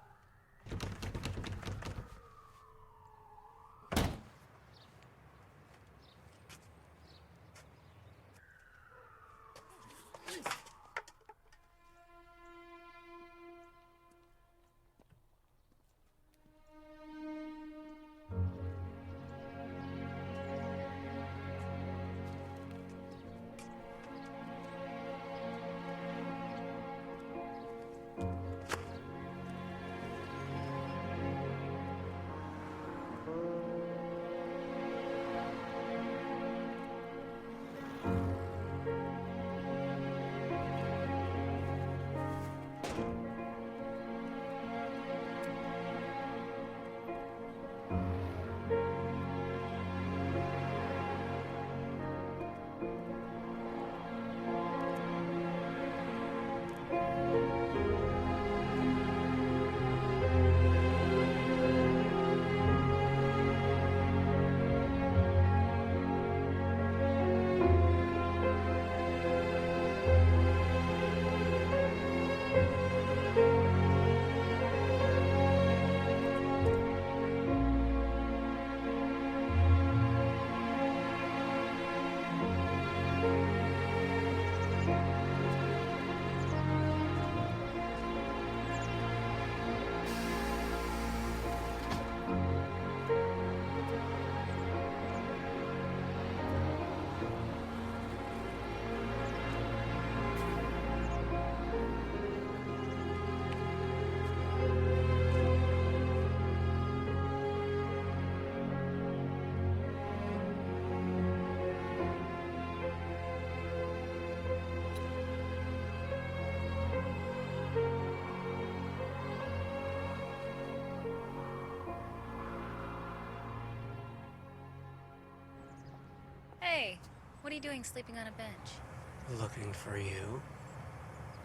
Hey, what are you doing sleeping on a bench? Looking for you.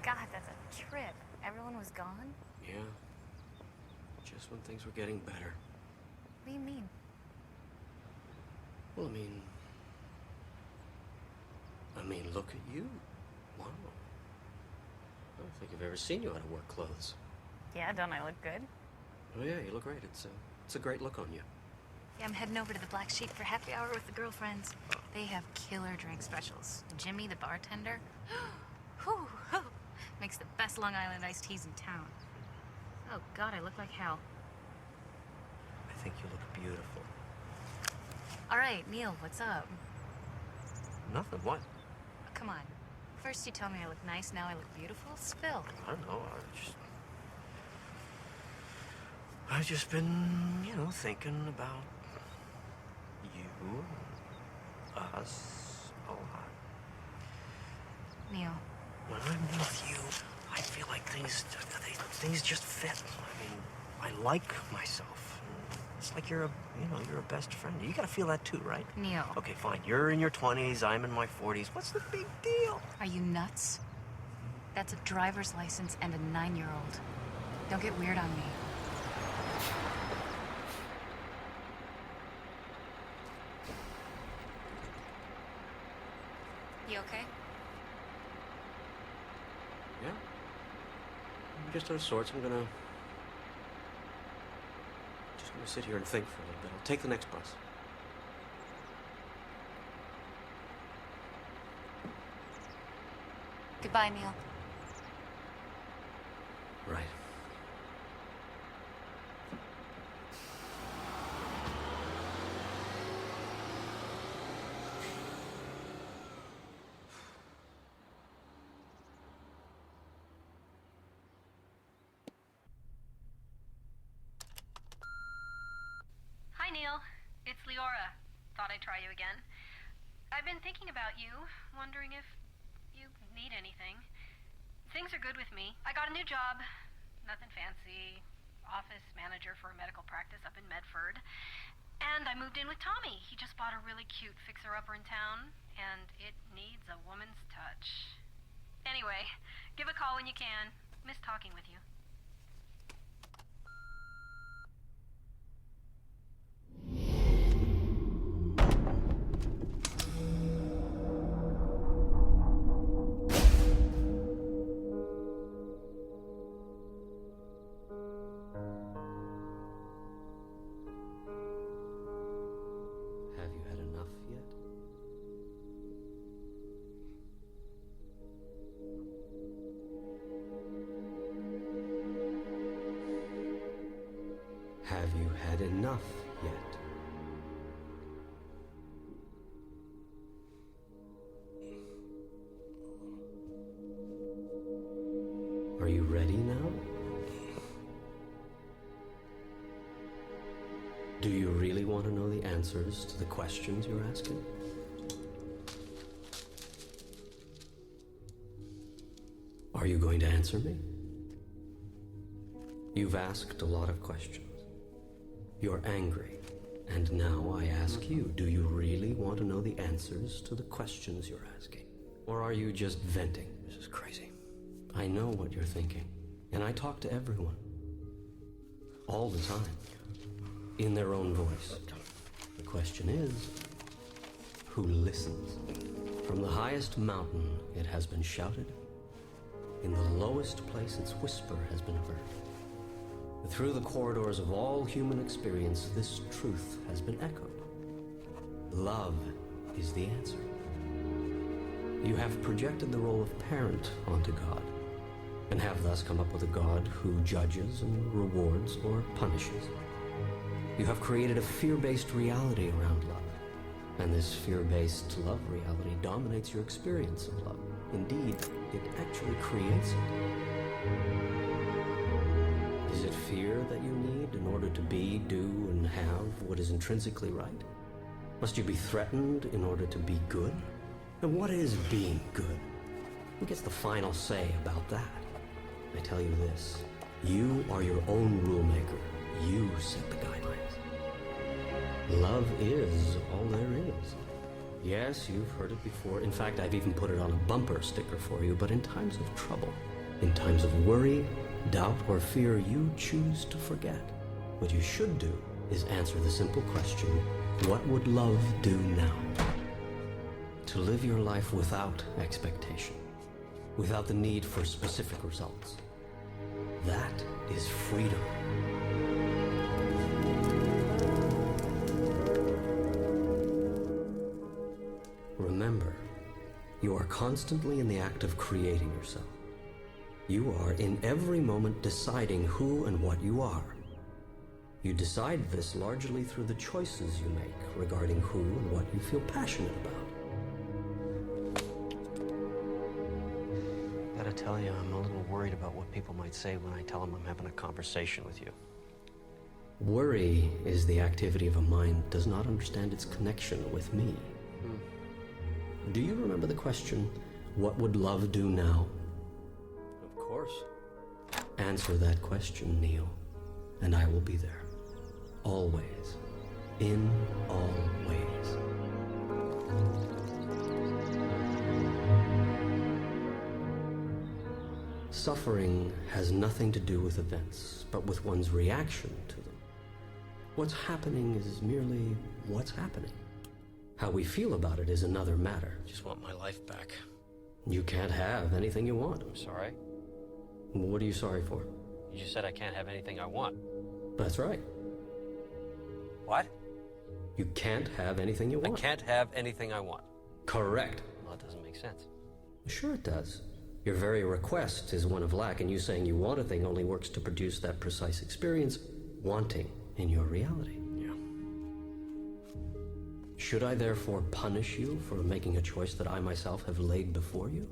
God, that's a trip. Everyone was gone? Yeah. Just when things were getting better. What do you mean? Well, I mean, look at you. Wow. I don't think I've ever seen you out of work clothes. Yeah, don't I look good? Oh yeah, you look great. It's a great look on you. Yeah, I'm heading over to the Black Sheep for happy hour with the girlfriends. They have killer drink specials. Jimmy, the bartender, whew, makes the best Long Island iced teas in town. Oh God, I look like hell. I think you look beautiful. All right, Neil, what's up? Nothing. What? Come on. First you tell me I look nice, now I look beautiful. Spill. I don't know. I've just been, thinking about you, us, a lot. Neil. When I'm with you, I feel like things just fit. I mean, I like myself. It's like you're a best friend. You gotta feel that too, right? Neil. Okay, fine. You're in your 20s, I'm in my 40s. What's the big deal? Are you nuts? That's a driver's license and a 9-year-old. Don't get weird on me. You okay? Yeah. I'm just out of sorts. I'm gonna sit here and think for a little bit. I'll take the next bus. Goodbye, Neil. Right. Hi, Neil. It's Leora. Thought I'd try you again. I've been thinking about you, wondering if you need anything. Things are good with me. I got a new job. Nothing fancy. Office manager for a medical practice up in Medford. And I moved in with Tommy. He just bought a really cute fixer-upper in town, and it needs a woman's touch. Anyway, give a call when you can. Miss talking with you. Have you had enough yet? Have you had enough yet? Are you ready now? Do you really want to know the answers to the questions you're asking? Are you going to answer me? You've asked a lot of questions. You're angry. And now I ask you, do you really want to know the answers to the questions you're asking? Or are you just venting? This is crazy. I know what you're thinking. And I talk to everyone. All the time. In their own voice. The question is, who listens? From the highest mountain it has been shouted. In the lowest place its whisper has been heard. Through the corridors of all human experience, this truth has been echoed. Love is the answer. You have projected the role of parent onto God, and have thus come up with a God who judges and rewards or punishes. You have created a fear-based reality around love, and this fear-based love reality dominates your experience of love. Indeed, it actually creates it. Is it fear that you need in order to be, do, and have what is intrinsically right? Must you be threatened in order to be good? And what is being good? Who gets the final say about that? I tell you this, you are your own rule maker. You set the guidelines. Love is all there is. Yes, you've heard it before. In fact, I've even put it on a bumper sticker for you, but in times of trouble, in times of worry, doubt, or fear, you choose to forget. What you should do is answer the simple question, what would love do now? To live your life without expectation, without the need for specific results. That is freedom. Remember, you are constantly in the act of creating yourself. You are in every moment deciding who and what you are. You decide this largely through the choices you make regarding who and what you feel passionate about. Gotta tell you, I'm a little worried about what people might say when I tell them I'm having a conversation with you. Worry is the activity of a mind that does not understand its connection with me. Do you remember the question, what would love do now? Of course. Answer that question, Neil, and I will be there. Always. In all ways. Suffering has nothing to do with events, but with one's reaction to them. What's happening is merely what's happening. How we feel about it is another matter. Just want my life back. You can't have anything you want. I'm sorry. What are you sorry for? You just said I can't have anything I want. That's right. What? You can't have anything you want. I can't have anything I want. Correct. Well, that doesn't make sense. Sure it does. Your very request is one of lack, and you saying you want a thing only works to produce that precise experience, wanting, in your reality. Yeah. Should I therefore punish you for making a choice that I myself have laid before you?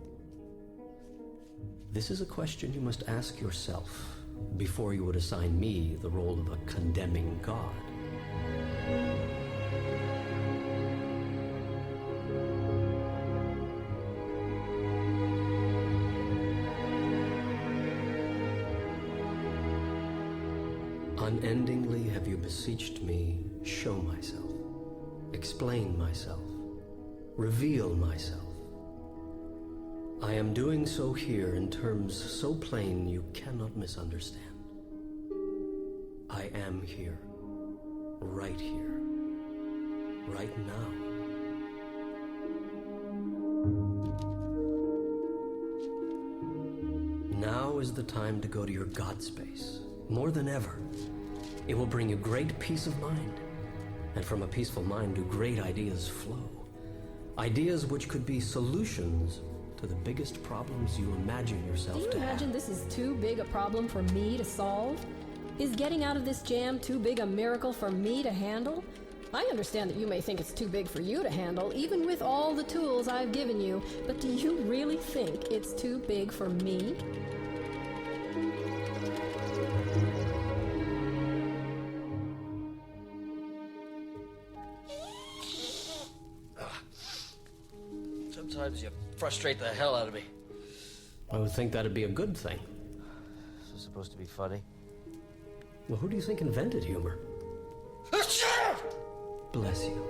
This is a question you must ask yourself before you would assign me the role of a condemning God. Unendingly have you beseeched me, show myself, explain myself, reveal myself. I am doing so here in terms so plain you cannot misunderstand. I am here, right now. Now is the time to go to your God space, more than ever. It will bring you great peace of mind, and from a peaceful mind do great ideas flow. Ideas which could be solutions to the biggest problems you imagine yourself Do to you have. imagine this is too big a problem for me to solve? Is getting out of this jam too big a miracle for me to handle? I understand that you may think it's too big for you to handle, even with all the tools I've given you, but do you really think it's too big for me? Sometimes you frustrate the hell out of me. I would think that'd be a good thing. This is supposed to be funny. Well, who do you think invented humor? Bless you.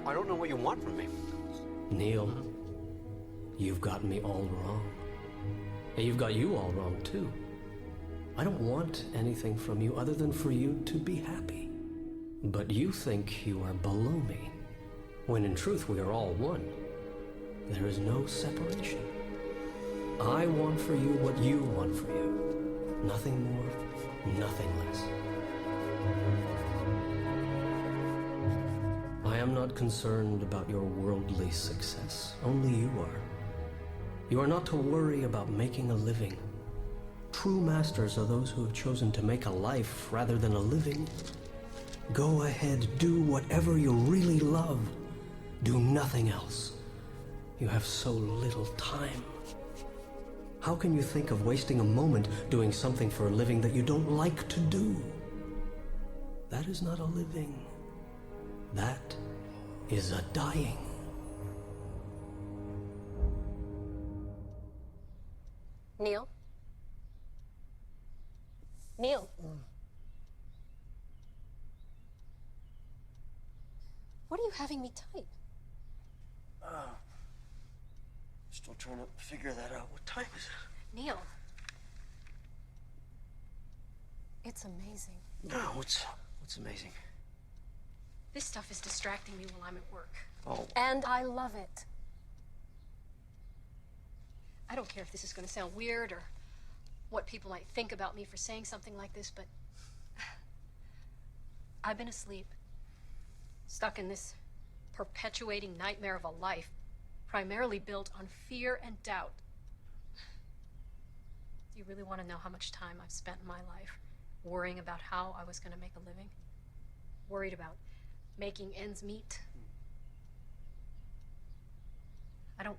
I don't know what you want from me. Neil, you've gotten me all wrong. And you've got you all wrong, too. I don't want anything from you other than for you to be happy. But you think you are below me, when in truth we are all one. There is no separation. I want for you what you want for you. Nothing more, nothing less. I am not concerned about your worldly success. Only you are. You are not to worry about making a living. True masters are those who have chosen to make a life rather than a living. Go ahead, do whatever you really love. Do nothing else. You have so little time. How can you think of wasting a moment doing something for a living that you don't like to do? That is not a living. That is a dying. Neil? Neil? What are you having me type? Still trying to figure that out. What time is it? Neil. It's amazing. No, what's amazing? This stuff is distracting me while I'm at work. Oh. And I love it. I don't care if this is going to sound weird or what people might think about me for saying something like this, but I've been asleep, stuck in this perpetuating nightmare of a life primarily built on fear and doubt. Do you really want to know how much time I've spent in my life worrying about how I was going to make a living? Worried about making ends meet? I don't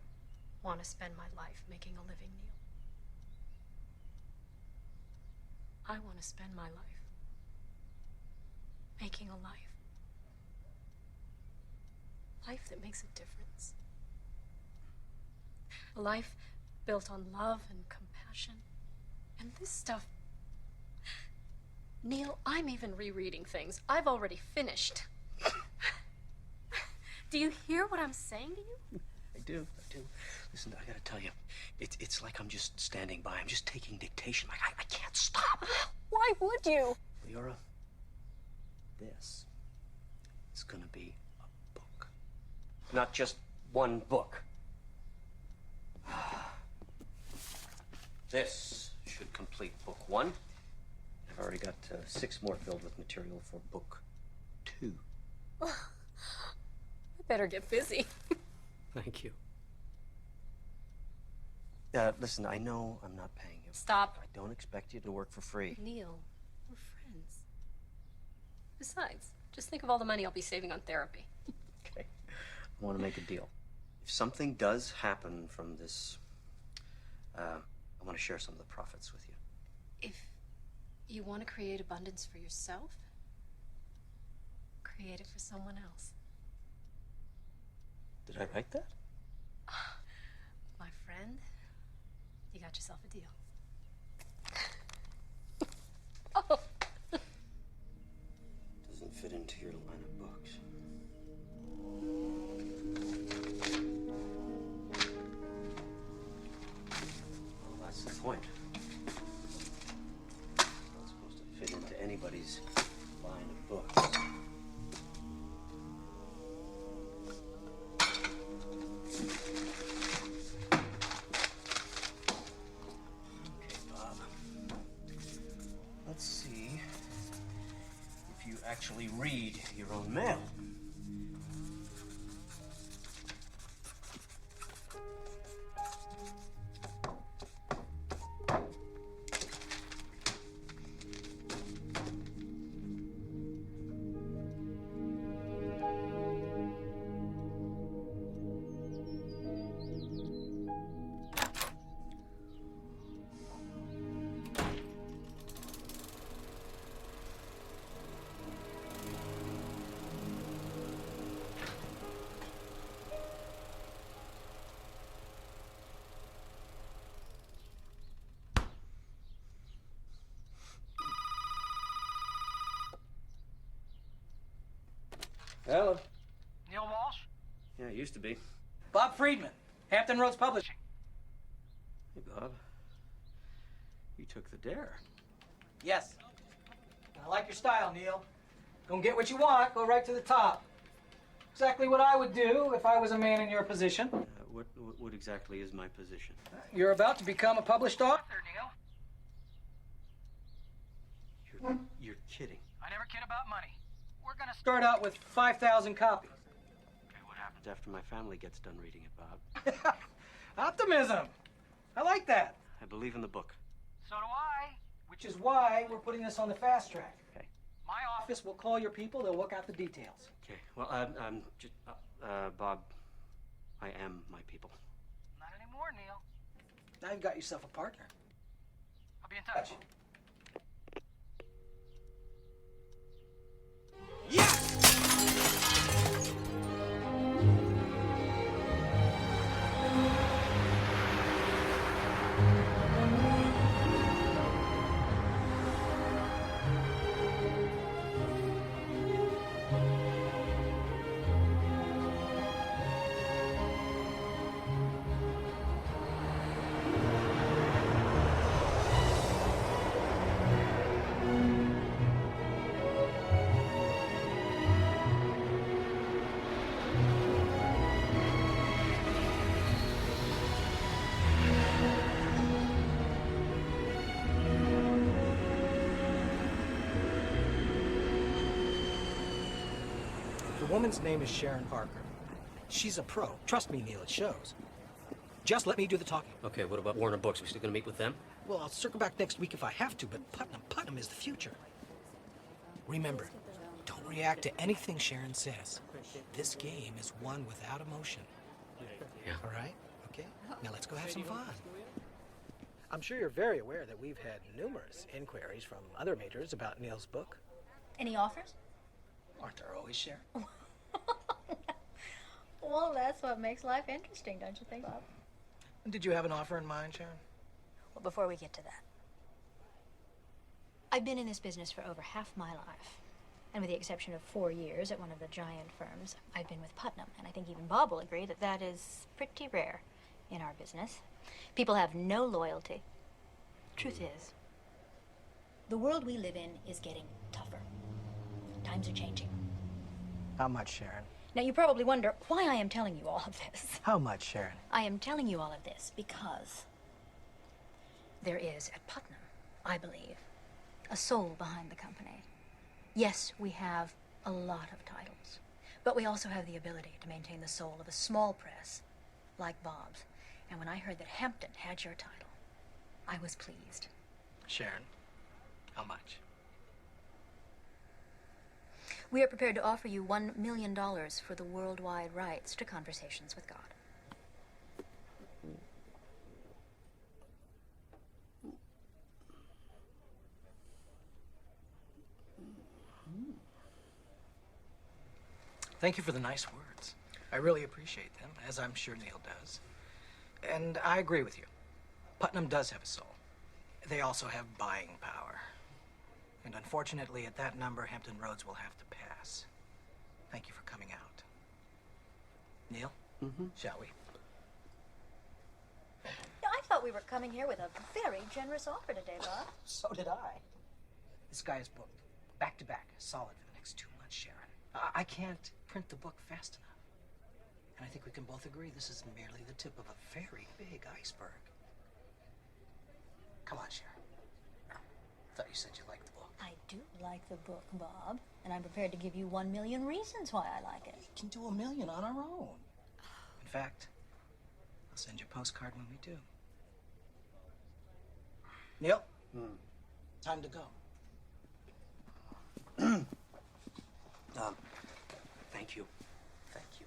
want to spend my life making a living, Neil. I want to spend my life making a life. Life that makes a difference. A life built on love and compassion. And this stuff... Neil, I'm even rereading things I've already finished. Do you hear what I'm saying to you? I do. Listen, I gotta tell you, it's like I'm just standing by. I'm just taking dictation. Like, I can't stop. Why would you? Leora, this is gonna be a book. Not just one book. This should complete book 1. I've already got 6 more filled with material for book 2. I better get busy. Thank you. Listen, I know I'm not paying you. Stop. I don't expect you to work for free. Neil, we're friends. Besides, just think of all the money I'll be saving on therapy. Okay. I want to make a deal. If something does happen from this, I want to share some of the profits with you. If you want to create abundance for yourself, create it for someone else. Did I write that? My friend, you got yourself a deal. Oh. Doesn't fit into your line of books. Well, that's the point. It's not supposed to fit into anybody's line of books. Let's see if you actually read your own mail. Hello. Neil Walsh? Yeah, it used to be. Bob Friedman, Hampton Roads Publishing. Hey, Bob. You took the dare. Yes. I like your style, Neil. Don't get what you want, go right to the top. Exactly what I would do if I was a man in your position. What exactly is my position? You're about to become a published author, Neil. You're kidding. I never kid about money. We're gonna start out with 5,000 copies. Okay, what happens after my family gets done reading it, Bob? Optimism. I like that. I believe in the book. So do I. Which is why we're putting this on the fast track. Okay. My office will call your people. They'll work out the details. Okay. Well, Bob, I am my people. Not anymore, Neil. Now you've got yourself a partner. I'll be in touch. The woman's name is Sharon Parker. She's a pro. Trust me, Neil, it shows. Just let me do the talking. Okay, what about Warner Books? We still gonna meet with them? Well, I'll circle back next week if I have to, but Putnam is the future. Remember, don't react to anything Sharon says. This game is won without emotion. Yeah. All right? Okay? Now let's go have some fun. I'm sure you're very aware that we've had numerous inquiries from other majors about Neil's book. Any offers? Aren't there always, Sharon? Well, that's what makes life interesting, don't you think, Bob? Did you have an offer in mind, Sharon? Well, before we get to that, I've been in this business for over half my life. And with the exception of 4 years at one of the giant firms, I've been with Putnam. And I think even Bob will agree that that is pretty rare in our business. People have no loyalty. Truth is, the world we live in is getting tougher. Times are changing. How much, Sharon? Now, you probably wonder why I am telling you all of this. How much, Sharon? I am telling you all of this because there is at Putnam, I believe, a soul behind the company. Yes, we have a lot of titles, but we also have the ability to maintain the soul of a small press like Bob's. And when I heard that Hampton had your title, I was pleased. Sharon, how much? We are prepared to offer you $1 million for the worldwide rights to Conversations with God. Thank you for the nice words. I really appreciate them, as I'm sure Neil does. And I agree with you. Putnam does have a soul. They also have buying power. And unfortunately, at that number, Hampton Roads will have to pass. Thank you for coming out. Neil, shall we? I thought we were coming here with a very generous offer today, Bob. So did I. This guy is booked, back to back, solid for the next 2 months, Sharon. I can't print the book fast enough. And I think we can both agree this is merely the tip of a very big iceberg. Come on, Sharon. I thought you said you liked the book. I do like the book, Bob, and I'm prepared to give you 1 million reasons why I like it. We can do 1 million on our own. In fact, I'll send you a postcard when we do. Neil, time to go. Thank you. Thank you.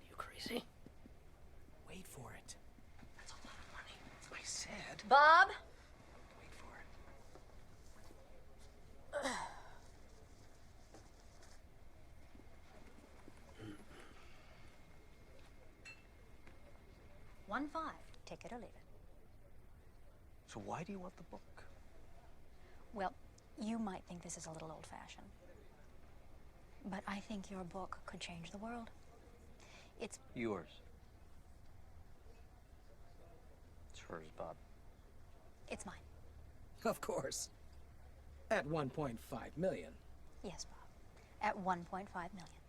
You crazy? Wait for it. That's a lot of money. I said. Bob? Wait for it. $1.5. Take it or leave it. So why do you want the book? Well, you might think this is a little old-fashioned, but I think your book could change the world. It's Yours. It's hers, Bob. It's mine. Of course. At 1.5 million. Yes, Bob. At 1.5 million.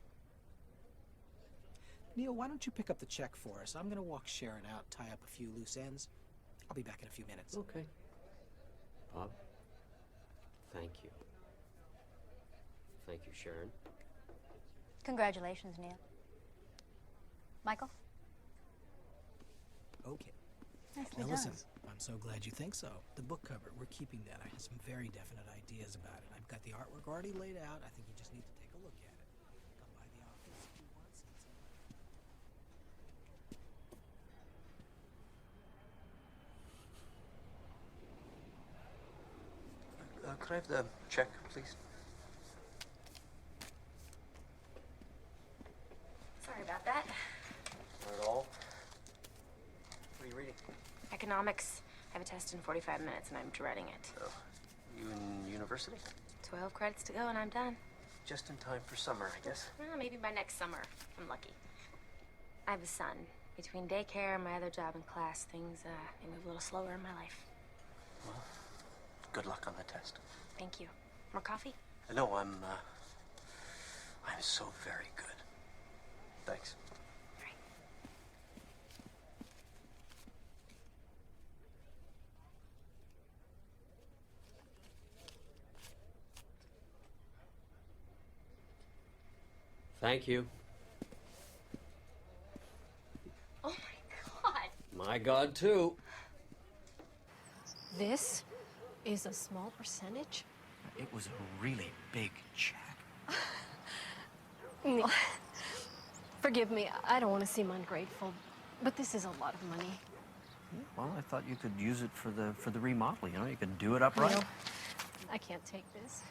Neil, why don't you pick up the check for us? I'm going to walk Sharon out, tie up a few loose ends. I'll be back in a few minutes. Okay. Bob, thank you. Thank you, Sharon. Congratulations, Neil. Michael? Okay. Nicely Now done. listen, I'm so glad you think so. The book cover, we're keeping that. I have some very definite ideas about it. I've got the artwork already laid out. I think you just need to take a look at it. Come by the office if you want something. Could I have the check, please? Sorry about that. Not at all. What are you reading? Economics. I have a test in 45 minutes and I'm dreading it. Oh, you in university? 12 credits to go and I'm done. Just in time for summer, I guess. Well, maybe by next summer. I'm lucky. I have a son. Between daycare and my other job and class, things they move a little slower in my life. Well, good luck on the test. Thank you. More coffee? No, I'm so very good. Thanks. Thank you. Oh my God. My God, too. This is a small percentage? It was a really big check. Neil, forgive me. I don't want to seem ungrateful, but this is a lot of money. Well, I thought you could use it for the remodel. You know, you could do it upright. Neil, I can't take this.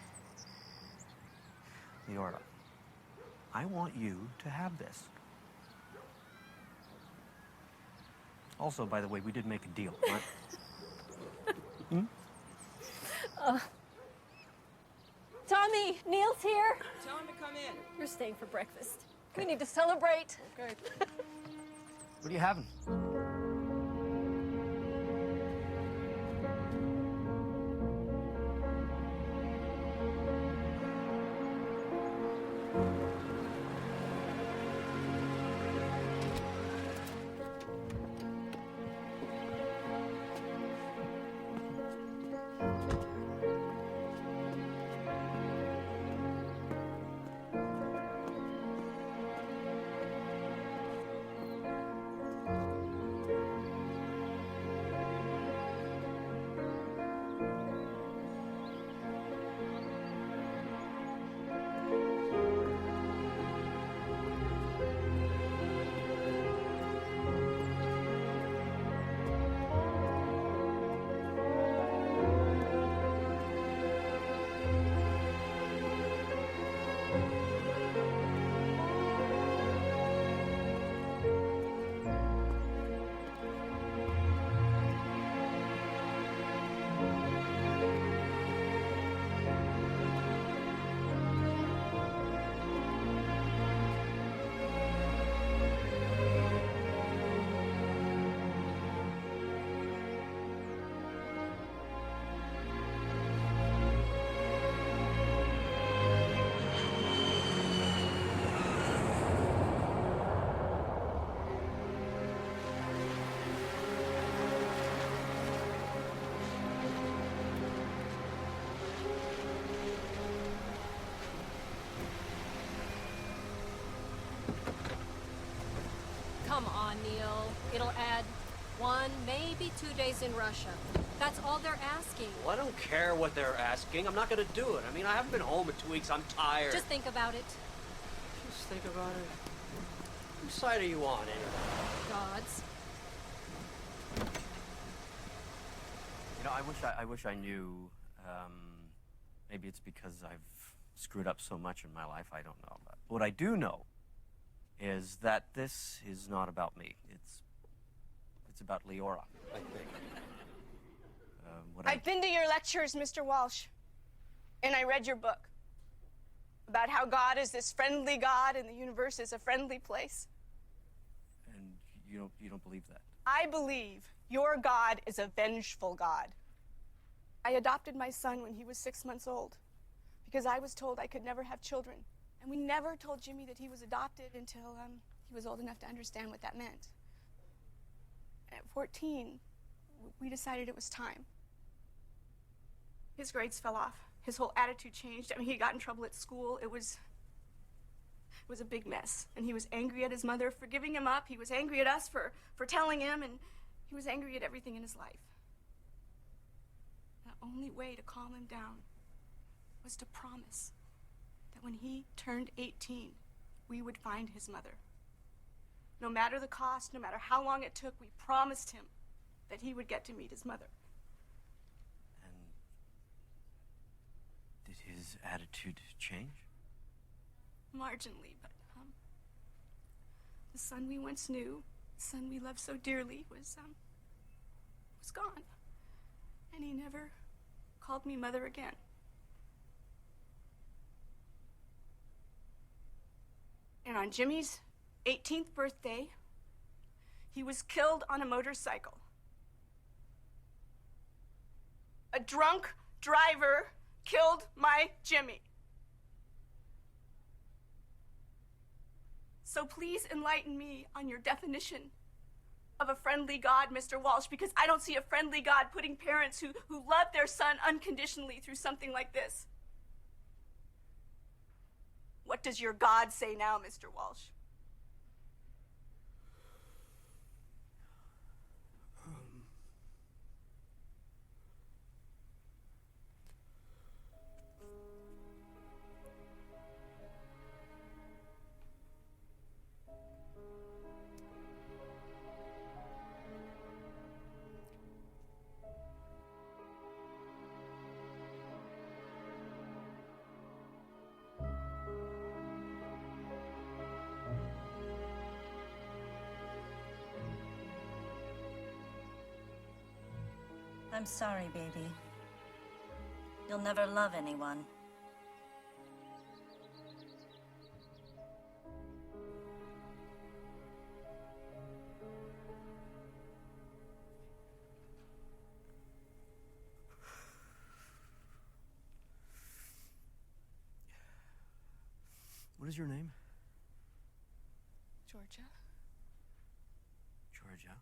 Leora, I want you to have this. Also, by the way, we did make a deal, right? Tommy, Neil's here. Tell him to come in. You're staying for breakfast. We need to celebrate. Okay. What are you having? Come on, Neil. It'll add 1, maybe 2 days in Russia. That's all they're asking. Well, I don't care what they're asking. I'm not going to do it. I mean, I haven't been home in 2 weeks. I'm tired. Just think about it. Just think about it. Whose side are you on, anyway? God's. You know, I wish I knew. Maybe it's because I've screwed up so much in my life. I don't know. But what I do know is that this is not about me. It's about Leora, I think. I've been to your lectures, Mr. Walsh, and I read your book about how God is this friendly God and the universe is a friendly place. And you don't believe that? I believe your God is a vengeful God. I adopted my son when he was 6 months old because I was told I could never have children. And we never told Jimmy that he was adopted until he was old enough to understand what that meant. At 14, we decided it was time. His grades fell off. His whole attitude changed. I mean, he got in trouble at school. It was a big mess. And he was angry at his mother for giving him up. He was angry at us for telling him, and he was angry at everything in his life. The only way to calm him down was to promise that when he turned 18, we would find his mother. No matter the cost, no matter how long it took, we promised him that he would get to meet his mother. And did his attitude change? Marginally, but the son we once knew, the son we loved so dearly, was gone. And he never called me mother again. And on Jimmy's 18th birthday, he was killed on a motorcycle. A drunk driver killed my Jimmy. So please enlighten me on your definition of a friendly God, Mr. Walsh, because I don't see a friendly God putting parents who love their son unconditionally through something like this. What does your God say now, Mr. Walsh? I'm sorry, baby. You'll never love anyone. What is your name? Georgia? Georgia.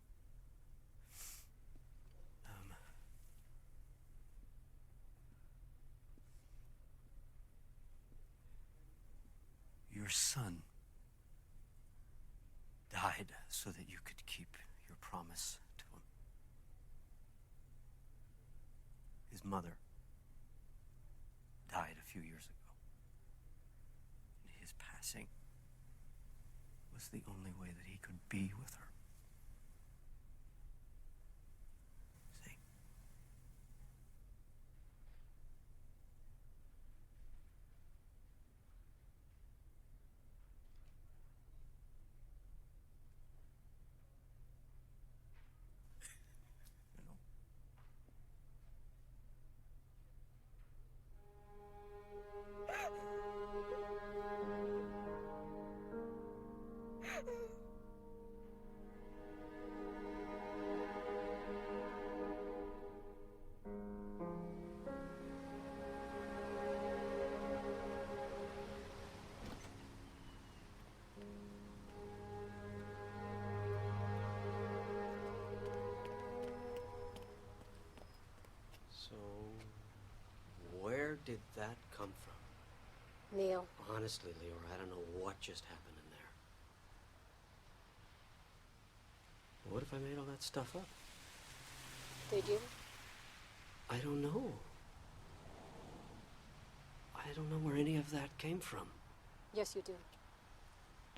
Your son died so that you could keep your promise to him. His mother died a few years ago. And his passing was the only way that he could be with her. See? So, where did that come from? Neil. Honestly, Leora, I don't know what just happened in there. What if I made all that stuff up? Did you? I don't know. I don't know where any of that came from. Yes, you do.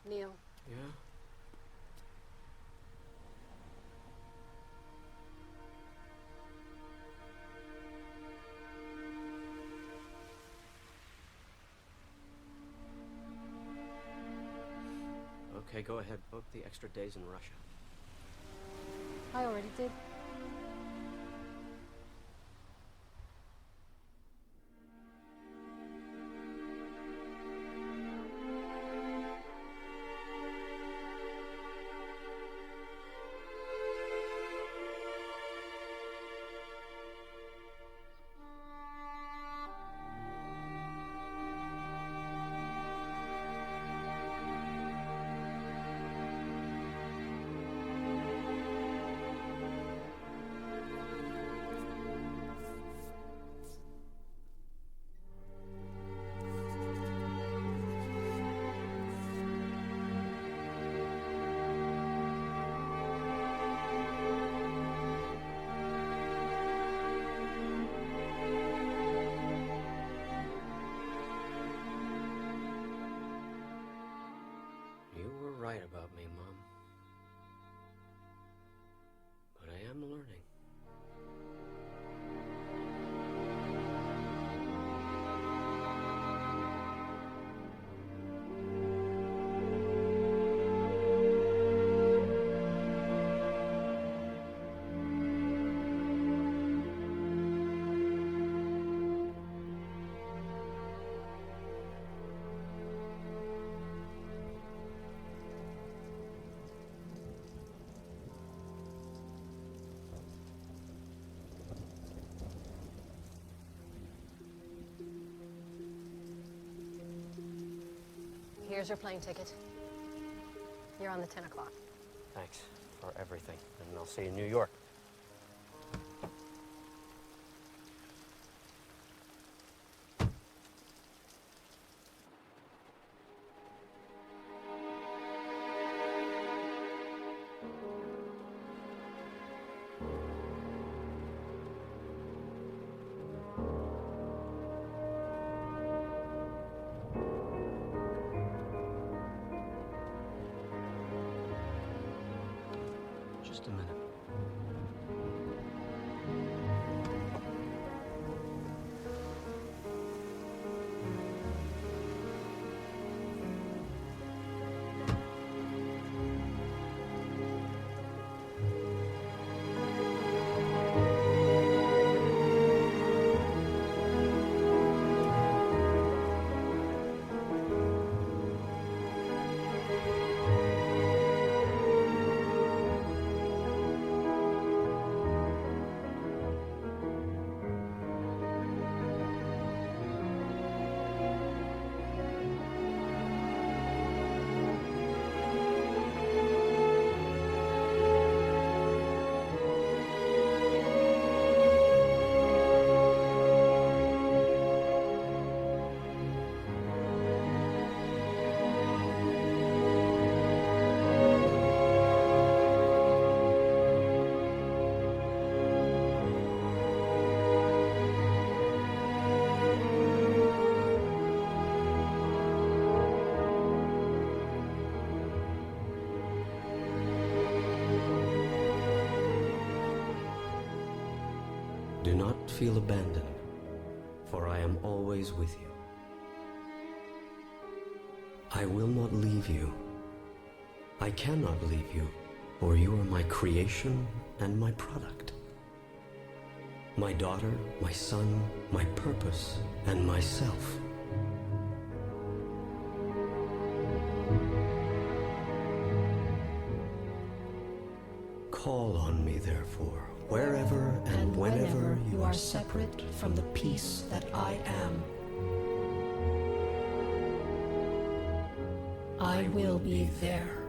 Neil. Yeah? Okay, go ahead. Book the extra days in Russia. I already did. You were right about me, Mom. But I am learning. Here's your plane ticket. You're on the 10 o'clock. Thanks for everything, and I'll see you in New York. Just a minute. feel abandoned, for I am always with you. I will not leave you. I cannot leave you, for you are my creation and my product. My daughter, my son, my purpose, and myself. Call on me, therefore, wherever and whenever you are separate from the peace that I am. I will be there.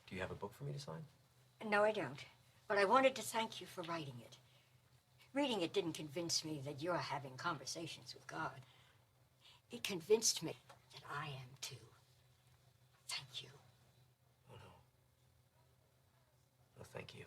Do you have a book for me to sign? No, I don't. But I wanted to thank you for writing it. Reading it didn't convince me that you're having conversations with God. It convinced me that I am too. Thank you. Oh, no. No, thank you.